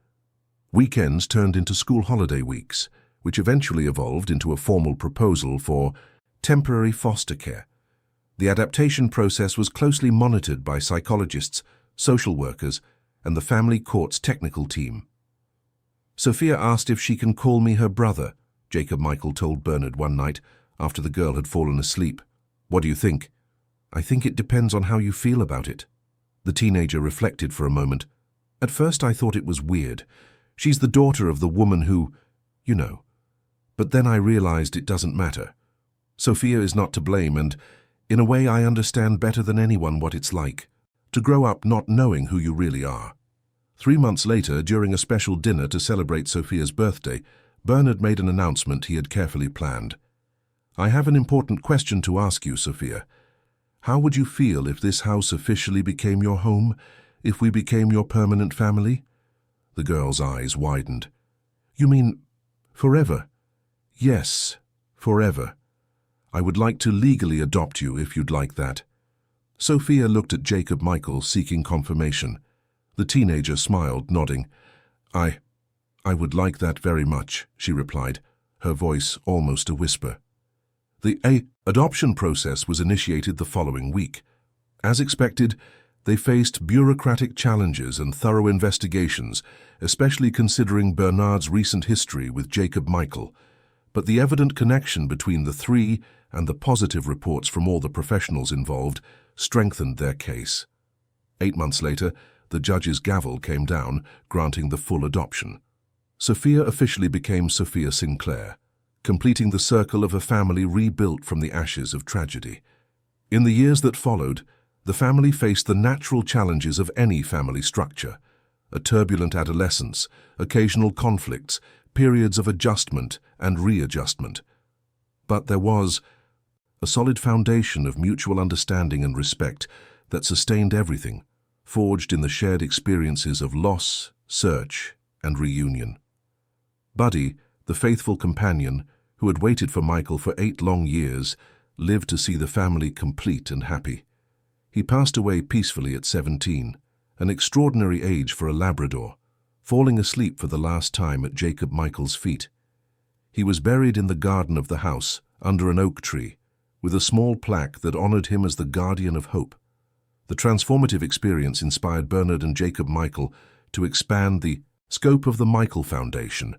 Weekends turned into school holiday weeks, which eventually evolved into a formal proposal for temporary foster care. The adaptation process was closely monitored by psychologists, social workers, and the family court's technical team. "Sophia asked if she can call me her brother," Jacob Michael told Bernard one night after the girl had fallen asleep. "What do you think?" "I think it depends on how you feel about it." The teenager reflected for a moment. "At first I thought it was weird. She's the daughter of the woman who, you know. But then I realized it doesn't matter. Sophia is not to blame, and in a way I understand better than anyone what it's like to grow up not knowing who you really are." 3 months later, during a special dinner to celebrate Sophia's birthday, Bernard made an announcement he had carefully planned. "I have an important question to ask you, Sophia. How would you feel if this house officially became your home, if we became your permanent family?" The girl's eyes widened. "You mean forever?" "Yes, forever. I would like to legally adopt you if you'd like that." Sophia looked at Jacob Michael, seeking confirmation. The teenager smiled, nodding. I would like that very much," she replied, her voice almost a whisper. The adoption process was initiated the following week. As expected, they faced bureaucratic challenges and thorough investigations, especially considering Bernard's recent history with Jacob Michael. But the evident connection between the three and the positive reports from all the professionals involved strengthened their case. 8 months later, the judge's gavel came down, granting the full adoption. Sophia officially became Sophia Sinclair, completing the circle of a family rebuilt from the ashes of tragedy. In the years that followed, the family faced the natural challenges of any family structure: a turbulent adolescence, occasional conflicts, periods of adjustment and readjustment. But there was a solid foundation of mutual understanding and respect that sustained everything, forged in the shared experiences of loss, search, and reunion. Buddy, the faithful companion, who had waited for Michael for 8 long years, lived to see the family complete and happy. He passed away peacefully at 17, an extraordinary age for a Labrador, falling asleep for the last time at Jacob Michael's feet. He was buried in the garden of the house, under an oak tree, with a small plaque that honored him as the guardian of hope. The transformative experience inspired Bernard and Jacob Michael to expand the scope of the Michael Foundation,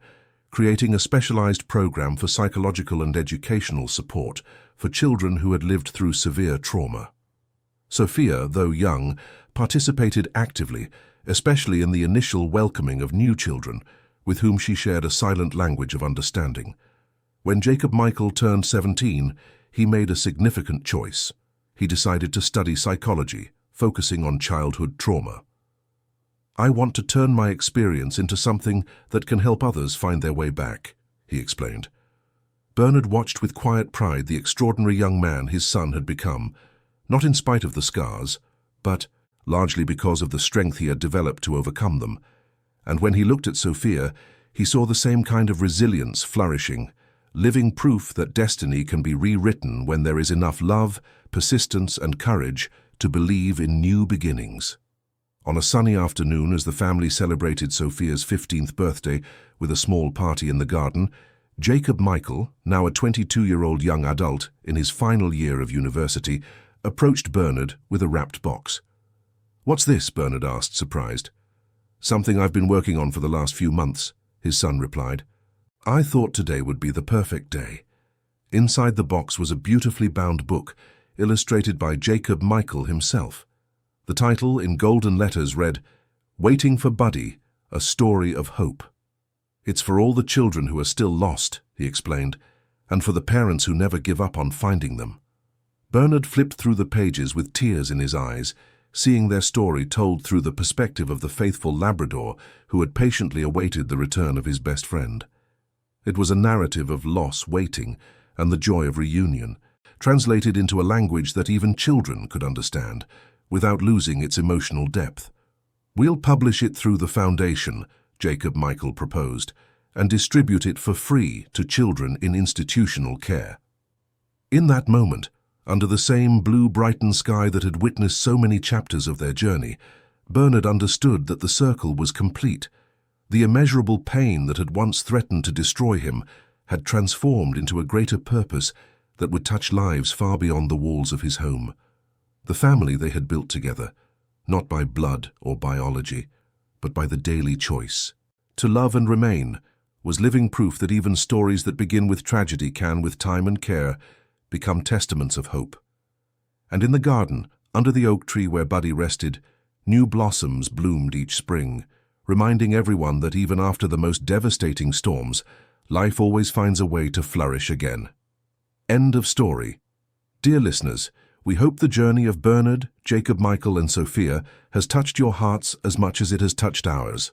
creating a specialized program for psychological and educational support for children who had lived through severe trauma. Sophia, though young, participated actively, especially in the initial welcoming of new children, with whom she shared a silent language of understanding. When Jacob Michael turned 17, he made a significant choice. He decided to study psychology, focusing on childhood trauma. "I want to turn my experience into something that can help others find their way back," he explained. Bernard watched with quiet pride the extraordinary young man his son had become, not in spite of the scars, but largely because of the strength he had developed to overcome them. And when he looked at Sophia, he saw the same kind of resilience flourishing, living proof that destiny can be rewritten when there is enough love, persistence, and courage to believe in new beginnings. On a sunny afternoon, as the family celebrated Sophia's 15th birthday with a small party in the garden, Jacob Michael, now a 22-year-old young adult in his final year of university, approached Bernard with a wrapped box. "What's this?" Bernard asked, surprised. "Something I've been working on for the last few months," his son replied. "I thought today would be the perfect day." Inside the box was a beautifully bound book, illustrated by Jacob Michael himself. The title, in golden letters, read, "Waiting for Buddy, a Story of Hope." "It's for all the children who are still lost," he explained, "and for the parents who never give up on finding them." Bernard flipped through the pages with tears in his eyes, seeing their story told through the perspective of the faithful Labrador who had patiently awaited the return of his best friend. It was a narrative of loss, waiting, and the joy of reunion, translated into a language that even children could understand, without losing its emotional depth. "We'll publish it through the foundation," Jacob Michael proposed, "and distribute it for free to children in institutional care." In that moment, under the same blue brightened sky that had witnessed so many chapters of their journey, Bernard understood that the circle was complete. The immeasurable pain that had once threatened to destroy him had transformed into a greater purpose that would touch lives far beyond the walls of his home. The family they had built together, not by blood or biology, but by the daily choice to love and remain, was living proof that even stories that begin with tragedy can, with time and care, become testaments of hope. And in the garden, under the oak tree where Buddy rested, new blossoms bloomed each spring, reminding everyone that even after the most devastating storms, life always finds a way to flourish again. End of story. Dear listeners, we hope the journey of Bernard, Jacob Michael, and Sophia has touched your hearts as much as it has touched ours.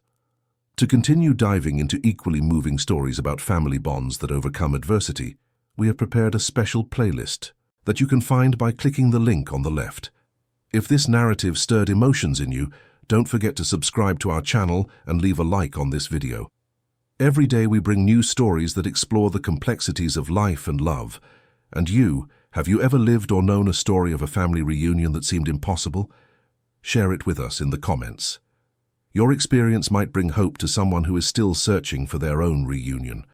To continue diving into equally moving stories about family bonds that overcome adversity, we have prepared a special playlist that you can find by clicking the link on the left. If this narrative stirred emotions in you, don't forget to subscribe to our channel and leave a like on this video. Every day we bring new stories that explore the complexities of life and love. And you, have you ever lived or known a story of a family reunion that seemed impossible? Share it with us in the comments. Your experience might bring hope to someone who is still searching for their own reunion.